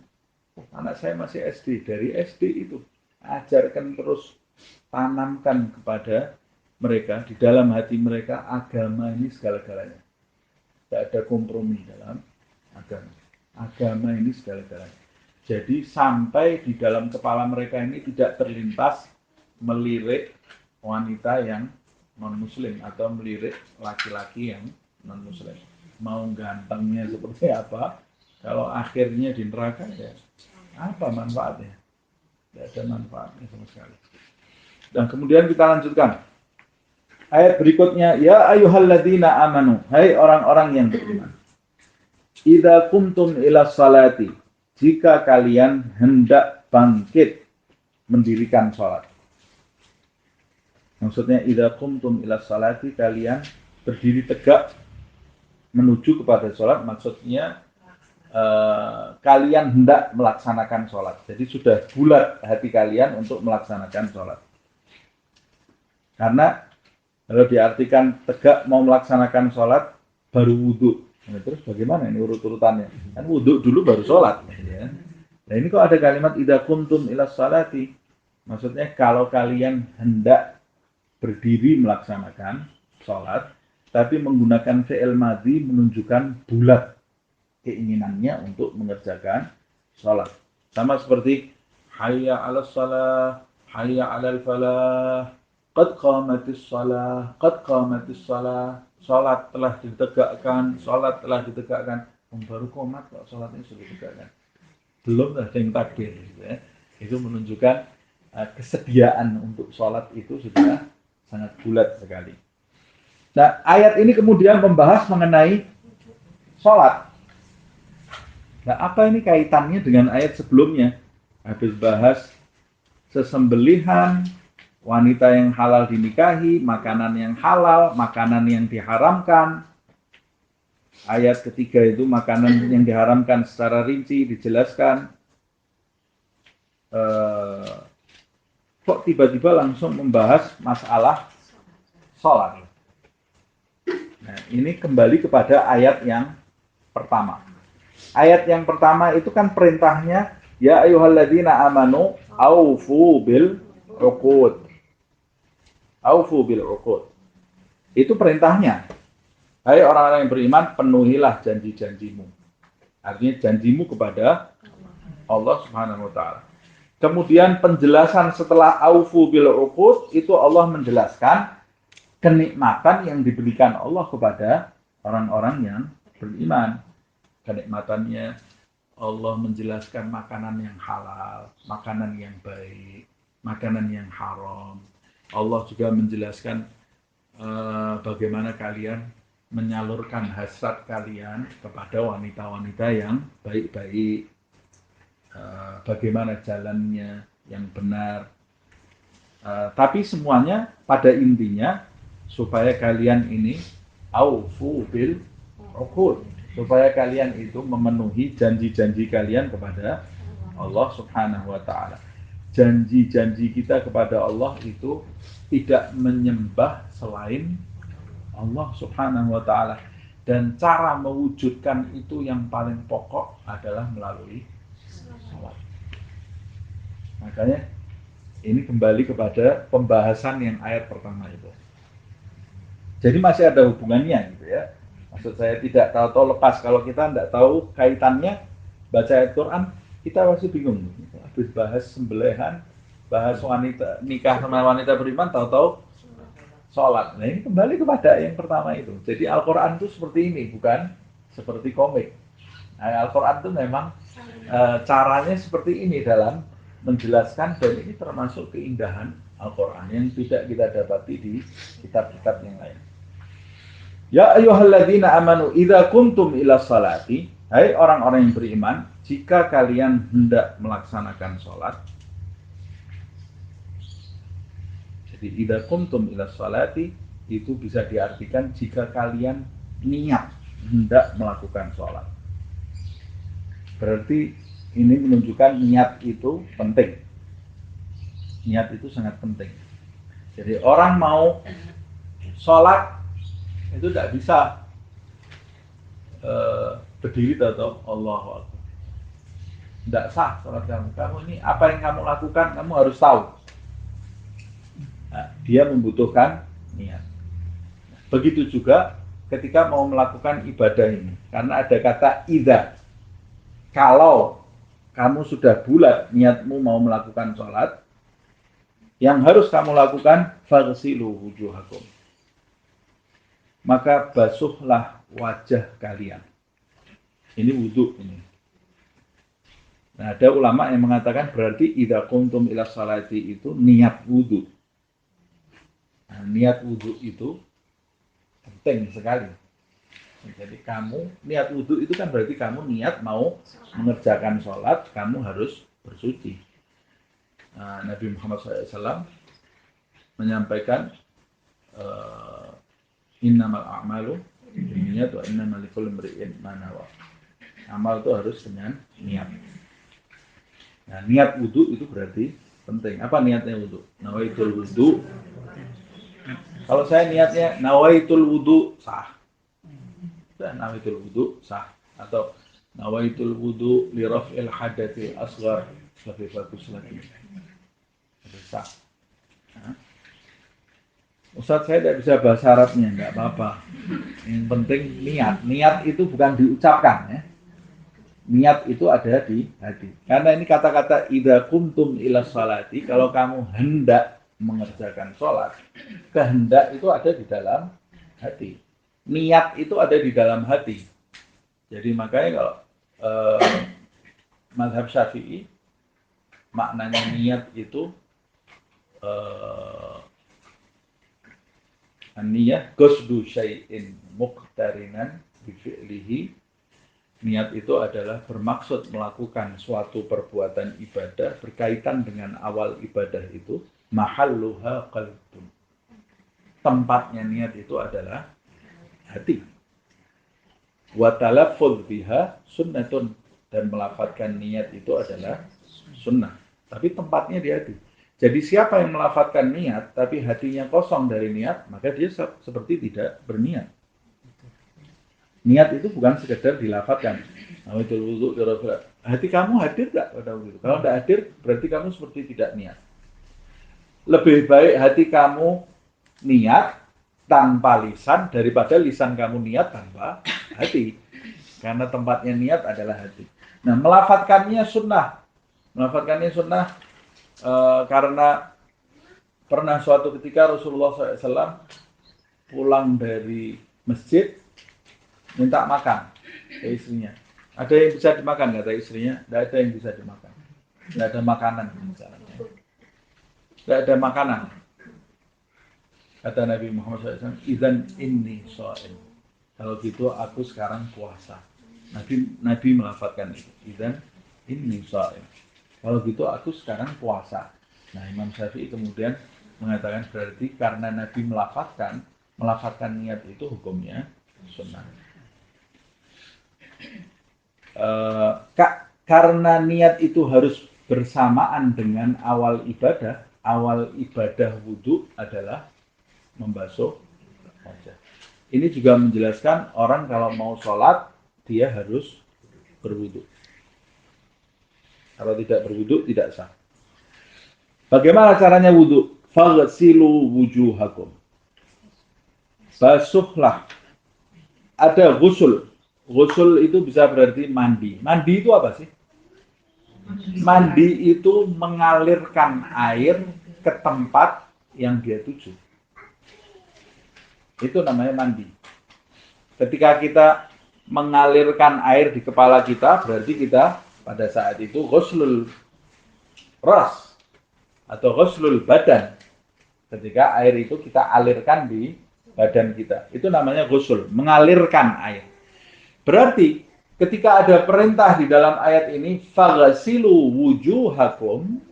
Anak saya masih SD, dari SD itu. Ajarkan terus, tanamkan kepada mereka, di dalam hati mereka, agama ini segala-galanya. Tidak ada kompromi dalam agama. Agama ini segala-galanya. Jadi sampai di dalam kepala mereka ini tidak terlintas melirik wanita yang non-muslim atau melirik laki-laki yang non-muslim. Mau gantengnya seperti apa, kalau akhirnya di neraka ya apa manfaatnya? Tidak ada manfaatnya sama sekali. Dan kemudian kita lanjutkan. Ayat berikutnya, ya ayyuhalladzina amanu, hai orang-orang yang beriman. Idza qumtum ila salati, jika kalian hendak bangkit mendirikan sholat. Maksudnya idza qumtum ila salati, kalian berdiri tegak menuju kepada sholat. Maksudnya kalian hendak melaksanakan sholat. Jadi sudah bulat hati kalian untuk melaksanakan sholat. Karena kalau diartikan tegak mau melaksanakan sholat baru wudhu. Nah, terus bagaimana ini urut-urutannya? Kan wudhu dulu baru sholat. Ya. Nah ini kok ada kalimat idza qumtum ila salati. Maksudnya kalau kalian hendak berdiri melaksanakan sholat, tapi menggunakan fi'il madhi menunjukkan bulat keinginannya untuk mengerjakan sholat. Sama seperti hayya 'alas shalah, hayya 'alal falah, qad qamatis shalah, qad qamatis shalah. Sholat telah ditegakkan, sholat telah ditegakkan. Baru qomat kok sholatnya sudah ditegakkan. Belum ada yang takbir. Ya. Itu menunjukkan kesediaan untuk sholat itu sudah sangat bulat sekali. Nah, ayat ini kemudian membahas mengenai sholat. Nah, apa ini kaitannya dengan ayat sebelumnya? Habis bahas sesembelihan, wanita yang halal dinikahi, makanan yang halal, makanan yang diharamkan. Ayat ketiga itu makanan yang diharamkan secara rinci dijelaskan. Kok tiba-tiba langsung membahas masalah sholat? Nah, ini kembali kepada ayat yang pertama. Ayat yang pertama itu kan perintahnya, ya ayyuhalladzina amanu aufu bil uqud. Aufu bil uqud. Itu perintahnya. Hai orang-orang yang beriman, penuhilah janji-janjimu. Artinya janjimu kepada Allah Subhanahu wa taala. Kemudian penjelasan setelah aufu bil uqud itu Allah menjelaskan kenikmatan yang diberikan Allah kepada orang-orang yang beriman. Kenikmatannya Allah menjelaskan makanan yang halal, makanan yang baik, makanan yang haram. Allah juga menjelaskan bagaimana kalian menyalurkan hasrat kalian kepada wanita-wanita yang baik-baik, bagaimana jalannya yang benar. Tapi semuanya pada intinya supaya kalian ini aufu bil uqud, supaya kalian itu memenuhi janji-janji kalian kepada Allah Subhanahu wa taala. Janji-janji kita kepada Allah itu tidak menyembah selain Allah Subhanahu wa taala, dan cara mewujudkan itu yang paling pokok adalah melalui salat. Makanya ini kembali kepada pembahasan yang ayat pertama itu. Jadi masih ada hubungannya gitu ya. Maksud saya tidak tahu-tahu lepas. Kalau kita tidak tahu kaitannya baca ayat Quran, kita masih bingung. Habis bahas sembelihan, bahas wanita nikah sama wanita beriman, tahu-tahu sholat. Nah ini kembali kepada yang pertama itu. Jadi Al-Quran itu seperti ini, bukan seperti komik. Nah, Al-Quran itu memang caranya seperti ini dalam menjelaskan, dan ini termasuk keindahan Al-Quran yang tidak kita dapati di kitab-kitab yang lain. Ya ayyuhalladzina amanu idza qumtum ila salati, hai orang-orang yang beriman, jika kalian hendak melaksanakan sholat. Jadi idza qumtum ila salati itu bisa diartikan jika kalian niat hendak melakukan sholat. Berarti ini menunjukkan niat itu penting. Niat itu sangat penting. Jadi orang mau sholat itu tidak bisa berdiri atau Allahu Akbar. Tidak sah sholat kamu. Kamu ini apa yang kamu lakukan, kamu harus tahu. Nah, dia membutuhkan niat. Begitu juga ketika mau melakukan ibadah ini. Karena ada kata idza. Kalau kamu sudah bulat niatmu mau melakukan sholat, yang harus kamu lakukan faghsilu wujuhakum. Maka basuhlah wajah kalian. Ini wudhu ini. Nah, ada ulama yang mengatakan berarti idza qumtum ila sholati itu niat wudhu. Nah, niat wudhu itu penting sekali. Jadi kamu niat wudhu itu kan berarti kamu niat mau mengerjakan sholat, kamu harus bersuci. Nah, Nabi Muhammad SAW menyampaikan innamal a'malu binniyat wa innamal likulli imri'in ma nawa. Amal itu harus dengan niat. Nah, niat wudhu itu berarti penting. Apa niatnya wudhu? Nawaitul wudhu. Kalau saya niatnya nawaitul wudhu sah. Nawaitul wudhu sah. Atau nawaitul wudhu li raf'il hadatil asghar, lebih bagus lagi. Sah. Nah. Ustaz, saya tidak bisa bahasa Arabnya, enggak apa-apa. Yang penting niat. Niat itu bukan diucapkan ya. Niat itu ada di hati. Karena ini kata-kata idza qumtum ila sholati, kalau kamu hendak mengerjakan sholat, kehendak itu ada di dalam hati. Niat itu ada di dalam hati. Jadi makanya kalau mazhab Syafi'i maknanya niat itu niyah qasdu syai'in muqtarinan bi fi'lihi. Niat itu adalah bermaksud melakukan suatu perbuatan ibadah berkaitan dengan awal ibadah itu. Mahalluha qalbun. Tempatnya niat itu adalah hati. Wa talaffuz biha sunnatun, dan melafadzkan niat itu adalah sunnah. Tapi tempatnya di hati. Jadi siapa yang melafadzkan niat tapi hatinya kosong dari niat, maka dia seperti tidak berniat. Niat itu bukan sekedar dilafadzkan. Hati kamu hadir nggak pada waktu itu? Kalau tidak hadir, berarti kamu seperti tidak niat. Lebih baik hati kamu niat tanpa lisan daripada lisan kamu niat tanpa hati. Karena tempatnya niat adalah hati. Nah, melafadzkannya sunnah. Melafadzkannya sunnah karena pernah suatu ketika Rasulullah SAW pulang dari masjid minta makan ke istrinya. Ada yang bisa dimakan kata istrinya? Tidak ada yang bisa dimakan. Tidak ada makanan misalnya. Tidak ada makanan. Kata Nabi Muhammad SAW, idzan inni shaim. Kalau gitu aku sekarang puasa. Nabi melafadzkan itu. Idzan inni shaim. Kalau gitu aku sekarang puasa. Nah, Imam Syafi'i kemudian mengatakan berarti karena Nabi melafadzkan niat itu hukumnya sunnah. Karena niat itu harus bersamaan dengan awal ibadah wudhu adalah membasuh wajah. Ini juga menjelaskan orang kalau mau sholat dia harus berwudhu. Kalau tidak berwudhu tidak sah. Bagaimana caranya wudhu? Faghsilu wujuhakum. Basuhlah. Ada ghusl. Ghusl itu bisa berarti mandi. Mandi itu apa sih? Mandi itu mengalirkan air ke tempat yang dia tuju. Itu namanya mandi. Ketika kita mengalirkan air di kepala kita, berarti kita pada saat itu ghuslul ras atau ghuslul badan. Ketika air itu kita alirkan di badan kita. Itu namanya ghusl, mengalirkan air. Berarti ketika ada perintah di dalam ayat ini faghsilu wujuhakum,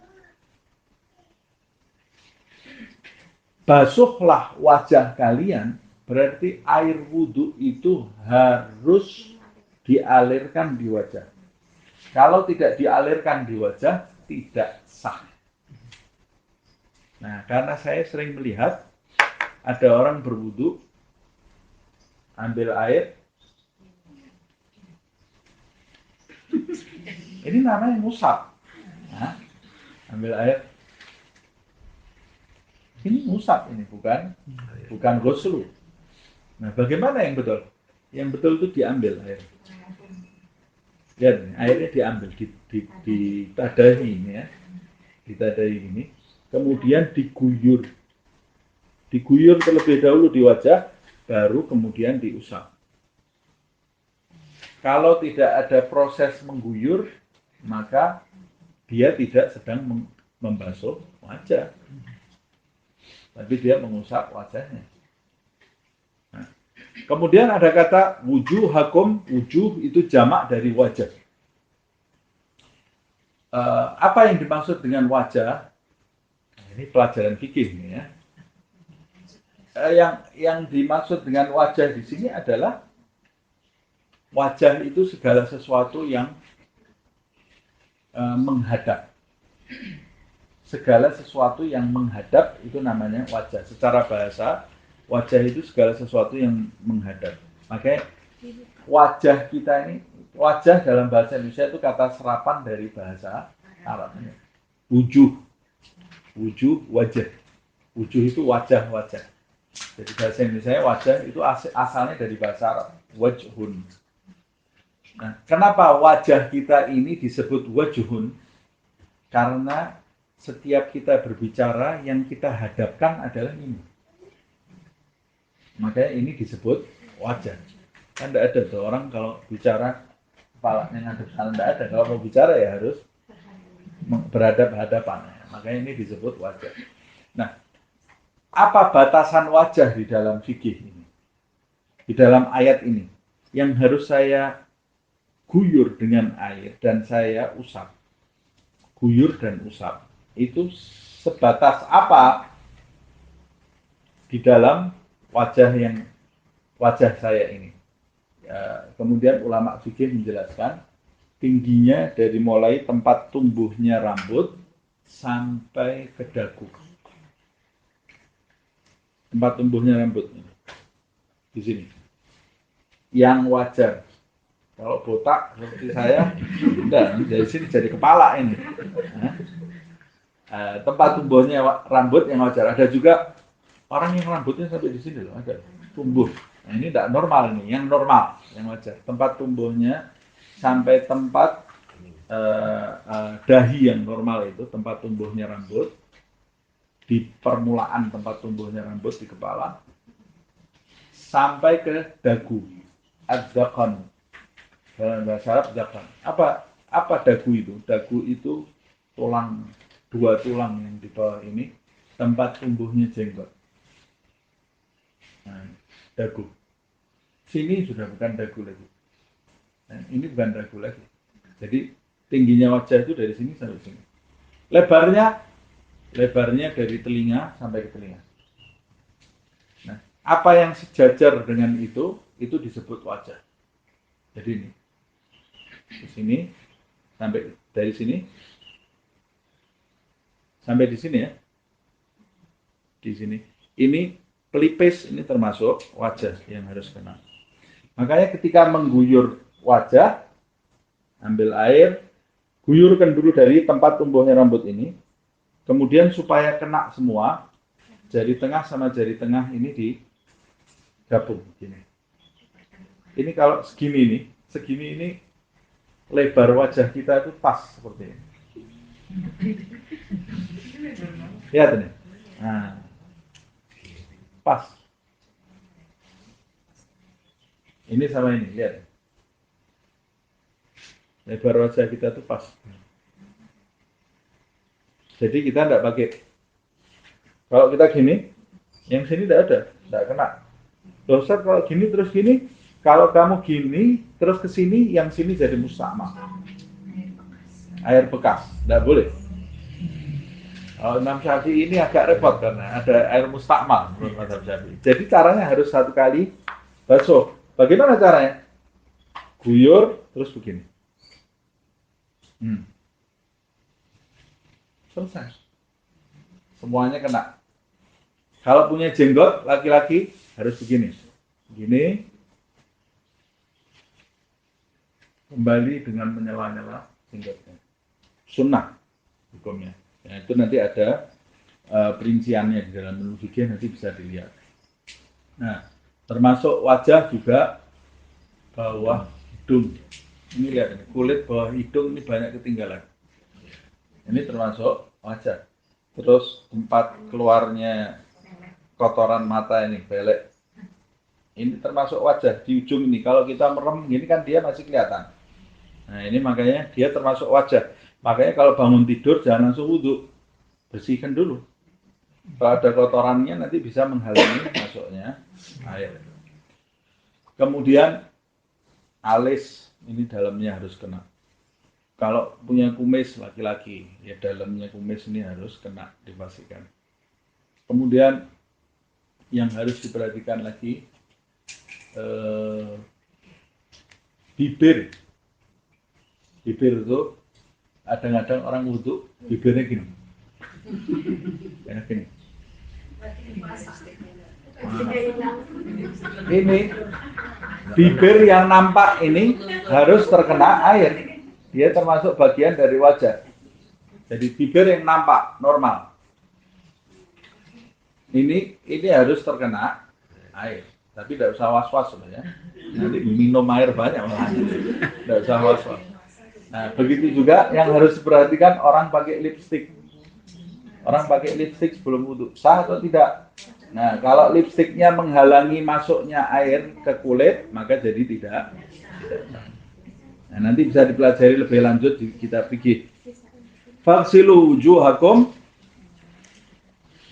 basuhlah wajah kalian, berarti air wudhu itu harus dialirkan di wajah. Kalau tidak dialirkan di wajah, tidak sah. Nah, karena saya sering melihat ada orang berwudhu, ambil air, ini namanya musab. Nah, ambil air. Ini musab, ini bukan ghusl. Nah, bagaimana yang betul? Yang betul itu diambil air. Lihat, airnya diambil, ditadahi ini ya, ditadahi ini, kemudian diguyur terlebih dahulu di wajah, baru kemudian diusap. Kalau tidak ada proses mengguyur, maka dia tidak sedang membasuh wajah, tapi dia mengusap wajahnya. Nah, kemudian ada kata wujuhakum, wujuh itu jamak dari wajah. Apa yang dimaksud dengan wajah? Ini pelajaran fikih ini ya. Yang dimaksud dengan wajah di sini adalah wajah itu segala sesuatu yang menghadap. Segala sesuatu yang menghadap itu namanya wajah. Secara bahasa, wajah itu segala sesuatu yang menghadap. Makanya wajah kita ini, wajah dalam bahasa Indonesia itu kata serapan dari bahasa Arabnya. Wujuh, wajah. Wujuh itu wajah-wajah. Jadi bahasa Indonesia wajah itu asalnya dari bahasa Arab, wajhun. Nah, kenapa wajah kita ini disebut wajhun? Karena setiap kita berbicara yang kita hadapkan adalah ini. Makanya ini disebut wajah. Kan tidak ada tuh orang kalau bicara kepalanya ngadep sana, tidak ada. Kalau mau bicara ya harus berhadap-hadapan. Makanya ini disebut wajah. Nah, apa batasan wajah di dalam fikih ini? Di dalam ayat ini yang harus saya guyur dengan air dan saya usap. Guyur dan usap. Itu sebatas apa di dalam wajah saya ini? Ya, kemudian ulama fikih menjelaskan tingginya dari mulai tempat tumbuhnya rambut sampai ke dagu. Tempat tumbuhnya rambut di sini. Yang wajar. Kalau botak seperti saya, enggak, dari sini jadi kepala ini. Tempat tumbuhnya rambut yang wajar. Ada juga orang yang rambutnya sampai di sini loh, ada tumbuh. Nah, ini tidak normal ini, yang normal, yang wajar. Tempat tumbuhnya sampai tempat dahi yang normal itu, tempat tumbuhnya rambut. Di permulaan tempat tumbuhnya rambut di kepala sampai ke dagu, adzaqan. Dalam bahasa Arab adzaqan. Apa dagu itu? Dagu itu tulang, dua tulang yang di bawah ini tempat tumbuhnya jenggot. Nah, dagu. Sini sudah bukan dagu lagi. Nah, ini bukan dagu lagi. Jadi tingginya wajah itu dari sini sampai sini. Lebarnya dari telinga sampai ke telinga. Nah, apa yang sejajar dengan itu disebut wajah. Jadi ini, di sini sampai dari sini sampai di sini ya, di sini. Ini pelipis, ini termasuk wajah yang harus kena. Makanya ketika mengguyur wajah, ambil air, guyurkan dulu dari tempat tumbuhnya rambut ini. Kemudian supaya kena semua, jari tengah sama jari tengah ini digabung gini. Ini kalau segini ini lebar wajah kita itu pas seperti ini. Lihat ini. Nah, pas. Ini sama ini, lihat. Lebar wajah kita itu pas. Jadi kita tidak pakai. Kalau kita gini, yang sini tidak ada, tidak kena. Dosa kalau gini terus gini, kalau kamu gini terus ke sini, yang sini jadi mustakmal. Air bekas, tidak boleh. Kalau Imam Syafi'i ini agak repot karena ada air mustakmal menurut Imam Syafi'i. Jadi caranya harus satu kali basuh. Bagaimana caranya? Guyur terus begini. Selesai. Semuanya kena. Kalau punya jenggot, laki-laki harus begini. Begini. Kembali dengan menyela-nyela jenggotnya. Sunnah hukumnya. Ya, itu nanti ada perinciannya di dalam menu fikih, nanti bisa dilihat. Nah, termasuk wajah juga bawah hidung. Ini lihat ini, kulit bawah hidung ini banyak ketinggalan. Ini termasuk wajah. Terus tempat keluarnya kotoran mata ini, belek. Ini termasuk wajah di ujung ini. Kalau kita merem gini kan dia masih kelihatan. Nah ini makanya dia termasuk wajah. Makanya kalau bangun tidur jangan langsung wudhu. Bersihkan dulu. Kalau ada kotorannya nanti bisa menghalangi masuknya air. Kemudian alis ini dalamnya harus kena. Kalau punya kumis laki-laki, ya dalamnya kumis ini harus kena, dipastikan. Kemudian yang harus diperhatikan lagi, bibir. Bibir itu kadang-kadang orang wudhu, bibirnya gini. Kayak gini. Ini bibir yang nampak ini harus terkena air. Dia termasuk bagian dari wajah. Jadi bibir yang nampak normal. Ini harus terkena air. Tapi tidak usah was-was sebenarnya. Nanti minum air banyak malah. Tidak usah was-was. Nah, begitu juga yang harus diperhatikan orang pakai lipstik. Orang pakai lipstik sebelum wudhu, sah atau tidak? Nah, kalau lipstiknya menghalangi masuknya air ke kulit, maka jadi tidak sah. Nah, nanti bisa dipelajari lebih lanjut di kitab fikih. Faghsilu wujuhakum.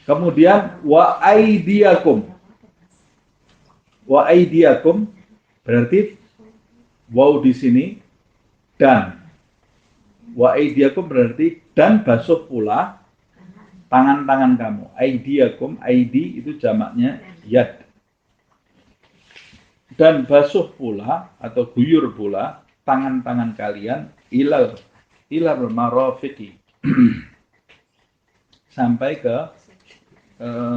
Kemudian wa aydiyakum. Wa aydiyakum berarti waw di sini dan. Wa aydiyakum berarti dan basuh pula tangan-tangan kamu. Aydiyakum, aidi itu jamaknya yad. Dan basuh pula atau guyur pula tangan-tangan kalian ilal marafiqi. Sampai ke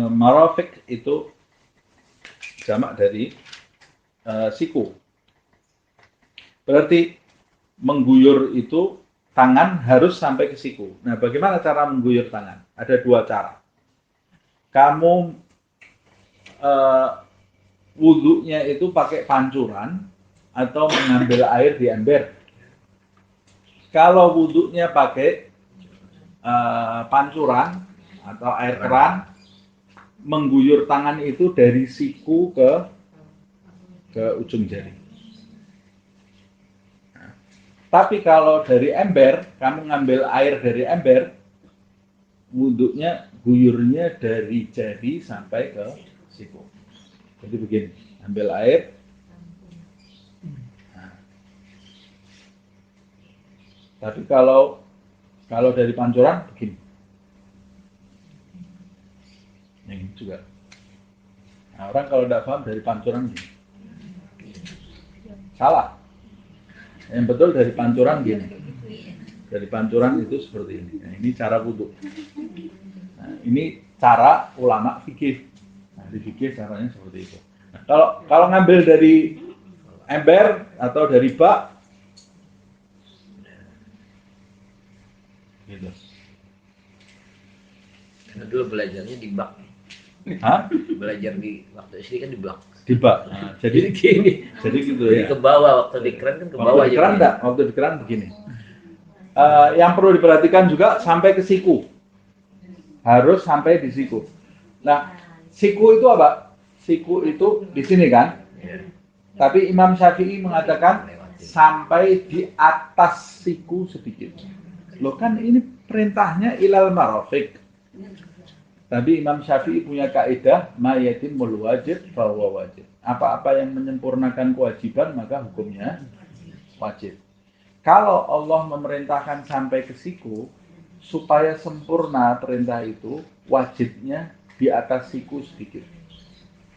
marafiq itu jamak dari siku. Berarti mengguyur itu tangan harus sampai ke siku. Nah, bagaimana cara mengguyur tangan? Ada dua cara. Kamu wudhunya itu pakai pancuran atau mengambil air di ember. Kalau wudhunya pakai pancuran atau air keran, mengguyur tangan itu dari siku ke ujung jari. Tapi kalau dari ember, kamu ngambil air dari ember, wudhunya, guyurnya dari jari sampai ke siku. Jadi begini, ambil air. Nah. Tapi kalau dari pancuran, begini. Ini juga. Nah, orang kalau tidak paham dari pancuran, gini. Salah. Yang betul dari pancuran gini. Dari pancuran itu seperti ini. Nah, ini cara wudhu. Nah, ini cara ulama fikih. Nah, di fikih caranya seperti itu. Nah, kalau ngambil dari ember atau dari bak, gitu. Karena dulu belajarnya di bak. Hah? Belajar di waktu SD kan di bak. Di bak. Nah, jadi gini. Jadi gitu Jadi ya. ke bawah, waktu di keran kan ke bawah. Waktu di keran enggak, waktu di keran begini. Yang perlu diperhatikan juga sampai ke siku. Harus sampai di siku. Nah, siku itu apa? Siku itu di sini kan? Ya. Tapi Imam Syafi'i mengatakan sampai di atas siku sedikit. Loh kan ini perintahnya ilal marafiq. Tapi Imam Syafi'i punya kaidah ma yatimul wajib fahuwa wajib. Apa-apa yang menyempurnakan kewajiban maka hukumnya wajib. Kalau Allah memerintahkan sampai ke siku, supaya sempurna perintah itu, wajibnya di atas siku sedikit.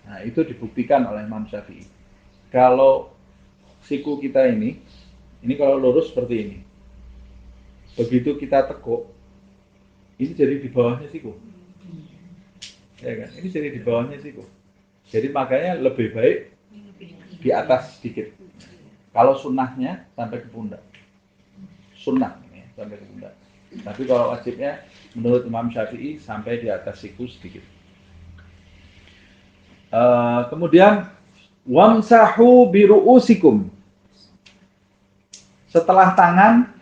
Nah, itu dibuktikan oleh Imam Syafi'i. Kalau siku kita ini kalau lurus seperti ini. Begitu kita tekuk, ini jadi di bawahnya siku. Ya kan? Ini jadi di bawahnya siku. Jadi makanya lebih baik di atas sedikit. Kalau sunnahnya sampai ke pundak. Sunnah ini sampai ke pundak. Tapi kalau wajibnya menurut Imam Syafi'i sampai di atas siku sedikit. Kemudian wamsahu biru'usikum. Setelah tangan,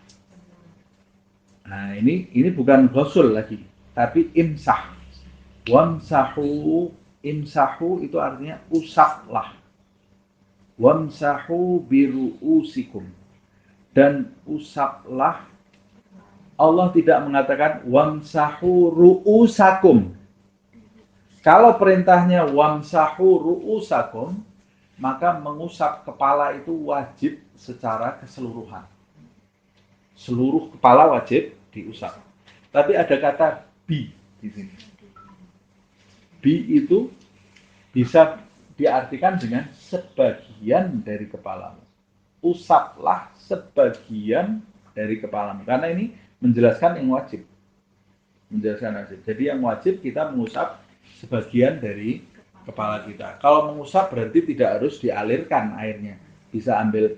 nah ini bukan ghusul lagi, tapi imsah. Wamsahu, imsahu itu artinya usaplah. Wamsahu biru'usikum, dan usaplah. Allah tidak mengatakan wamsahu ru'usakum. Kalau perintahnya wamsahu ru'usakum, maka mengusap kepala itu wajib secara keseluruhan. Seluruh kepala wajib diusap. Tapi ada kata bi di sini. Bi itu bisa diartikan dengan sebagian dari kepalamu. Usaplah sebagian dari kepalamu. Karena ini menjelaskan yang wajib. Menjelaskan wajib. Jadi yang wajib kita mengusap sebagian dari kepala kita. Kalau mengusap berarti tidak harus dialirkan airnya. Bisa ambil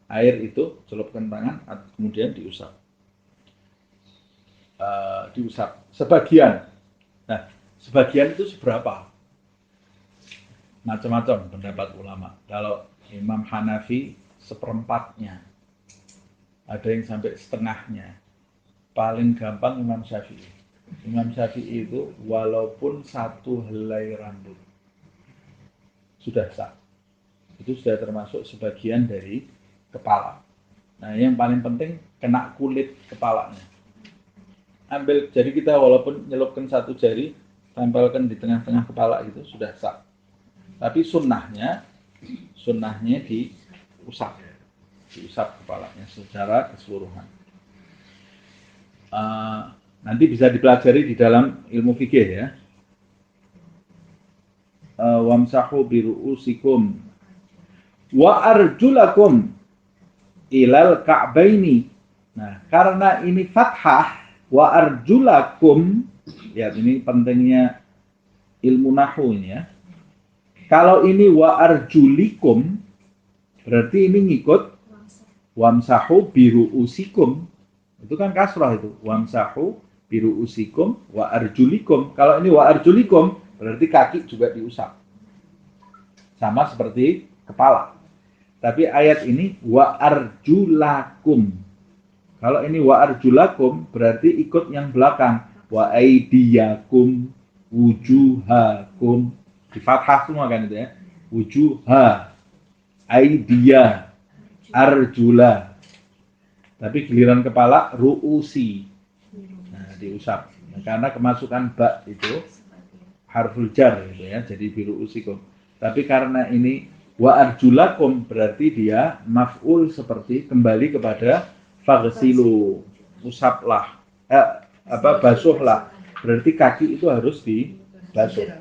air itu, celupkan tangan, kemudian diusap. Diusap sebagian. Nah, sebagian itu seberapa? Macam-macam pendapat ulama. Kalau Imam Hanafi seperempatnya, ada yang sampai setengahnya. Paling gampang Imam Syafi'i. Imam Syafi'i itu walaupun satu helai rambut sudah sah. Itu sudah termasuk sebagian dari kepala. Nah, yang paling penting kena kulit kepalanya. Ambil, jadi kita walaupun nyelupkan satu jari, tempelkan di tengah-tengah kepala itu sudah sah. Tapi sunnahnya diusap kepalanya secara keseluruhan. Nanti bisa dipelajari di dalam ilmu fikih ya. Wamsahu biru'usikum wa arjulakum ilal ka'baini. Nah, karena ini fathah wa arjulakum, lihat ini pentingnya ilmu nahwu ini ya. Kalau ini wa arjulikum berarti ini ngikut wamsahu biru'usikum. Itu kan kasrah itu. Wamsahu biru'usikum wa arjulikum. Kalau ini wa arjulikum berarti kaki juga diusap. Sama seperti kepala. Tapi ayat ini wa arjulakum. Kalau ini wa arjulakum berarti ikut yang belakang. Wa aidiyakum, wujuhakum. Di fathah semua kan itu ya. Wujuha, aidiya, arjula. Tapi giliran kepala ru'usi. Nah, diusap. Nah, karena kemasukan ba itu harful jar gitu ya, jadi biru'usikum. Tapi karena ini wa arjulakum berarti dia maf'ul seperti kembali kepada faghsilu, usaplah, basuhlah. Berarti kaki itu harus dibasuh.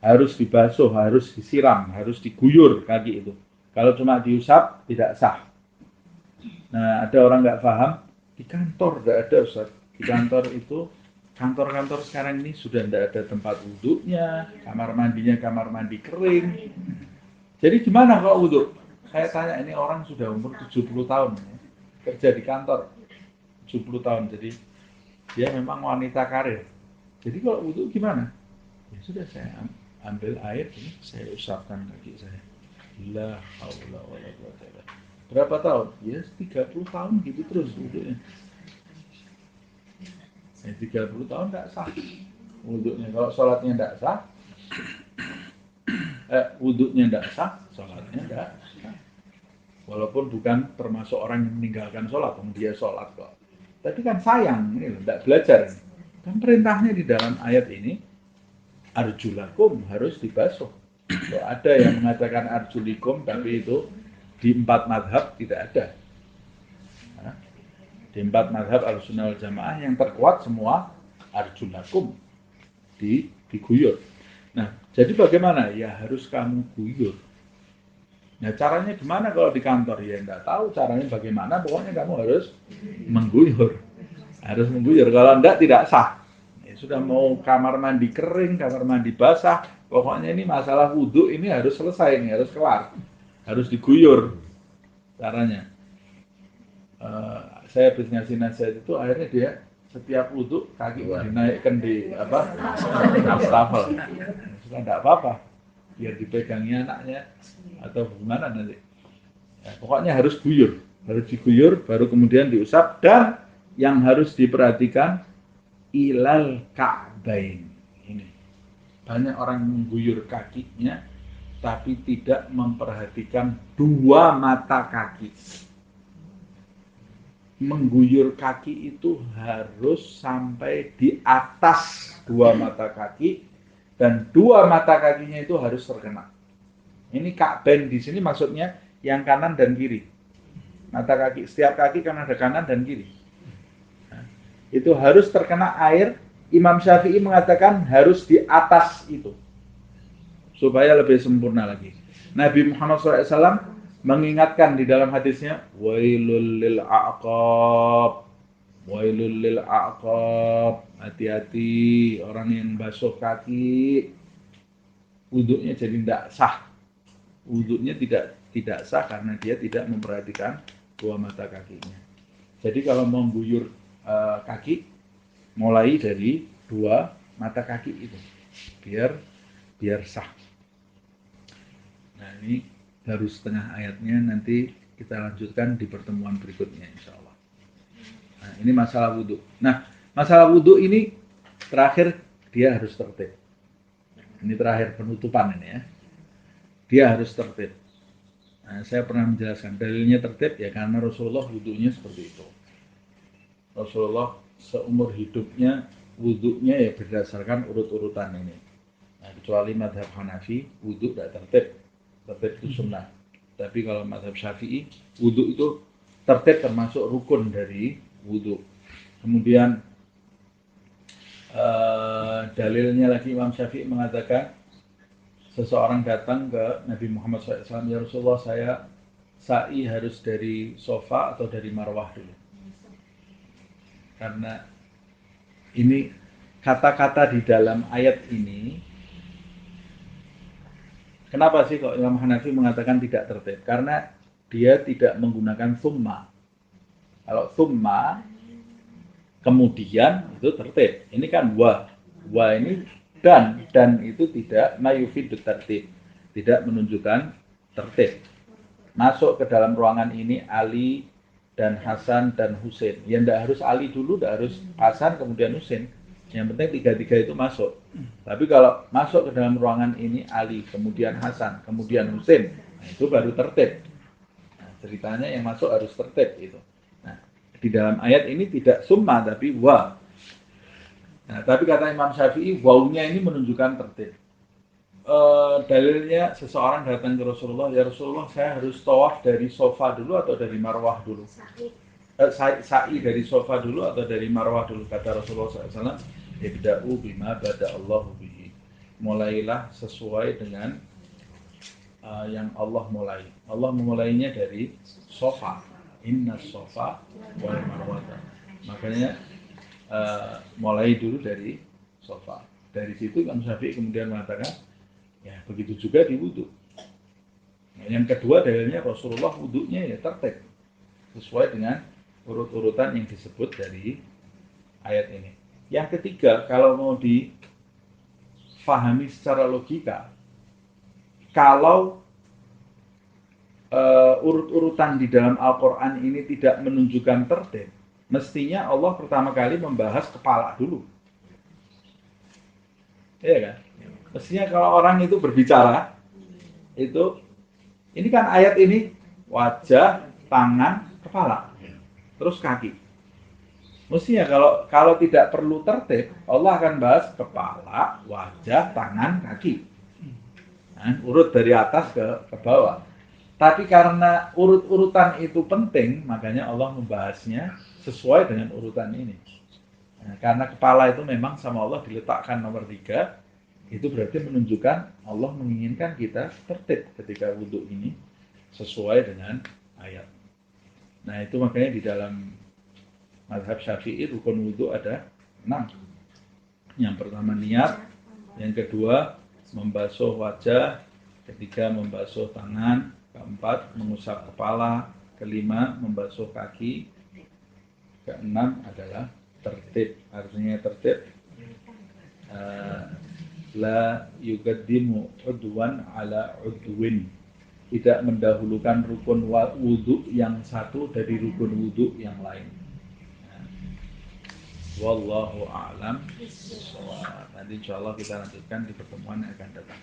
Harus dibasuh, harus disiram, harus diguyur kaki itu. Kalau cuma diusap tidak sah. Nah, ada orang nggak paham, di kantor nggak ada Ustaz. Di kantor itu, kantor-kantor sekarang ini sudah tidak ada tempat wudhunya, kamar mandinya kamar mandi kering. Jadi gimana kalau wudhu? Saya tanya, ini orang sudah umur 70 tahun, kerja di kantor 70 tahun, jadi dia memang wanita karir. Jadi kalau wudhu gimana? Ya sudah, saya ambil air, ini saya usapkan kaki saya. La haula wala quwwata illa billah. Berapa tahun? Ya 30 tahun gitu terus wudhunya. 30 tahun tidak sah wudhunya. Kalau sholatnya tidak sah, wudhunya tidak sah, sholatnya tidak sah. Walaupun bukan termasuk orang yang meninggalkan sholat, dia sholat kok. Tapi kan sayang, ini loh, tidak belajar. Kan perintahnya di dalam ayat ini, arjulakum harus dibasuh. Kalau ada yang mengatakan arjulikum, tapi itu di 4 mazhab tidak ada. Di 4 mazhab Ahlussunnah wal Jamaah yang terkuat semua arjulakum diguyur. Nah, jadi bagaimana? Ya harus kamu guyur. Nah, caranya gimana kalau di kantor? Ya enggak tahu caranya bagaimana, pokoknya kamu harus mengguyur. Harus mengguyur. Kalau enggak tidak sah. Ya, sudah mau kamar mandi kering, kamar mandi basah, pokoknya ini masalah wudhu ini harus selesai, ini harus kelar. Harus diguyur caranya. Saya habis ngasih nasihat itu, akhirnya dia setiap wudhu kaki dinaikkan di wastafel. Sudah tidak apa-apa, biar dipegangi anaknya atau gimana nanti. Ya, pokoknya harus guyur. Harus diguyur, baru kemudian diusap. Dan yang harus diperhatikan, ilal ka'bain. Ini. Banyak orang mengguyur kakinya, tapi tidak memperhatikan dua mata kaki. Mengguyur kaki itu harus sampai di atas dua mata kaki, dan dua mata kakinya itu harus terkena. Ini ka'bain di sini maksudnya yang kanan dan kiri. Mata kaki, setiap kaki kan ada kanan dan kiri. Nah, itu harus terkena air. Imam Syafi'i mengatakan harus di atas itu, supaya lebih sempurna lagi. Nabi Muhammad SAW mengingatkan di dalam hadisnya, wailul lil a'qab, wailul lil a'qab, hati-hati orang yang basuh kaki, wudhunya jadi tidak sah. Wudhunya tidak sah karena dia tidak memperhatikan dua mata kakinya. Jadi kalau mau guyur kaki, mulai dari dua mata kaki itu, biar sah. Nah, ini baru setengah ayatnya, nanti kita lanjutkan di pertemuan berikutnya insya Allah. Nah, ini masalah wudhu. Nah, masalah wudhu ini terakhir dia harus tertib. Ini terakhir penutupan ini ya. Dia harus tertib. Nah, saya pernah menjelaskan dalilnya tertib ya karena Rasulullah wudhunya seperti itu. Rasulullah seumur hidupnya wudhunya ya berdasarkan urut-urutan ini. Nah, kecuali mazhab Hanafi, wudhu tidak tertib. Tertib itu sunnah. Tapi kalau mazhab Syafi'i, wudhu itu tertib termasuk rukun dari wudhu. Kemudian dalilnya lagi Imam Syafi'i mengatakan, seseorang datang ke Nabi Muhammad SAW, ya Rasulullah, saya sa'i harus dari sofa atau dari marwah dulu. Karena ini kata-kata di dalam ayat ini, kenapa sih kok Imam Hanafi mengatakan tidak tertib? Karena dia tidak menggunakan thumma. Kalau thumma kemudian itu tertib. Ini kan wa ini dan itu tidak mayufidut tertib, tidak menunjukkan tertib. Masuk ke dalam ruangan ini Ali dan Hasan dan Husain. Ya tidak harus Ali dulu, tidak harus Hasan kemudian Husain. Yang penting tiga-tiga itu masuk. Tapi kalau masuk ke dalam ruangan ini Ali, kemudian Hasan, kemudian Husain, nah itu baru tertib. Nah, ceritanya yang masuk harus tertib itu. Nah, di dalam ayat ini tidak summa tapi wa. Nah, tapi kata Imam Syafi'i, wawunya ini menunjukkan tertib. Dalilnya seseorang datang ke Rasulullah, ya Rasulullah, saya harus tawaf dari sofa dulu atau dari marwah dulu? Sa'i dari sofa dulu atau dari marwah dulu? Kata Rasulullah SAW, ibda'u bima bada'allahu bihi. Mulailah sesuai dengan yang Allah mulai. Allah memulainya dari sofa. Inna sofa wal marwata. Makanya mulai dulu dari sofa. Dari situ Imam Syafi'i kemudian mengatakan, ya begitu juga di wudhu. Nah, yang kedua dalilnya Rasulullah wudhunya ya tertib sesuai dengan urut-urutan yang disebut dari ayat ini. Yang ketiga, kalau mau difahami secara logika, kalau urut-urutan di dalam Al-Quran ini tidak menunjukkan tertib, mestinya Allah pertama kali membahas kepala dulu. Iya kan? Mestinya kalau orang itu berbicara, itu ini kan ayat ini wajah, tangan, kepala, terus kaki. Mestinya kalau tidak perlu tertib, Allah akan bahas kepala, wajah, tangan, kaki. Nah, urut dari atas ke bawah. Tapi karena urut-urutan itu penting, makanya Allah membahasnya sesuai dengan urutan ini. Nah, karena kepala itu memang sama Allah diletakkan nomor 3, itu berarti menunjukkan Allah menginginkan kita tertib ketika wudhu ini sesuai dengan ayat. Nah, itu makanya di dalam mazhab Syafi'i rukun wudhu ada 6. Yang pertama niat, yang kedua membasuh wajah, ketiga membasuh tangan, keempat mengusap kepala, kelima membasuh kaki, keenam adalah tertib. Artinya tertib la yuqaddimu udwan ala udwin. tidak mendahulukan rukun wudhu yang satu dari rukun wudhu yang lain. Wallahu a'lam bishawab. Nanti insyaallah kita lanjutkan di pertemuan yang akan datang.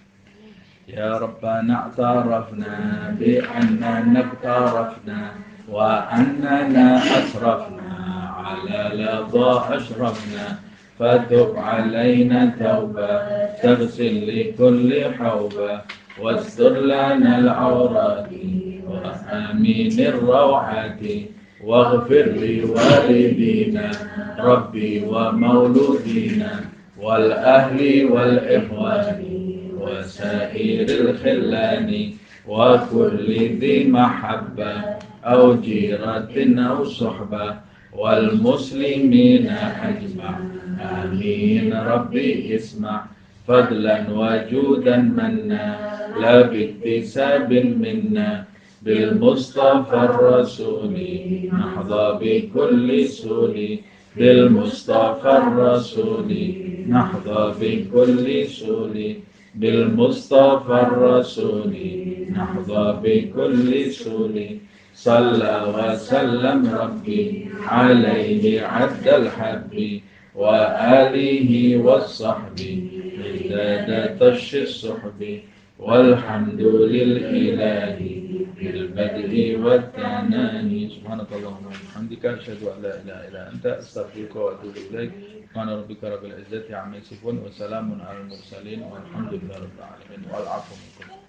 Ya Rabbana a'tarafna bi anna nabtarafna wa annana asrafna ala ladha ashrafna fatub alaina tauba taghsil li kulli hawba wastur lana al-awrati wa aminir rawhati واغفر لوالدينا ربي ومولودينا والأهل والإخوان وسائر الخلان وكل ذي محبة أو جيرة أو صحبة والمسلمين أجمع آمين ربي اسمع فضلا وجودا منا لا باكتساب منا بالمصطفى الرسول نحظى بكل سول بالمصطفى الرسول نحظى بكل سول بالمصطفى الرسول نحظى بكل سول صلى وسلم ربي عليه عد الحب وآله والصحب ازداد طش الصحب والحمد للإله بالبدء والثناء سبحانك اللهم وبحمدك أشهد أن لا إله إلا أنت أستغفرك وأتوب إليك سبحان ربك رب العزة عما يصفون وسلام على المرسلين والحمد لله رب العالمين والعفو منكم.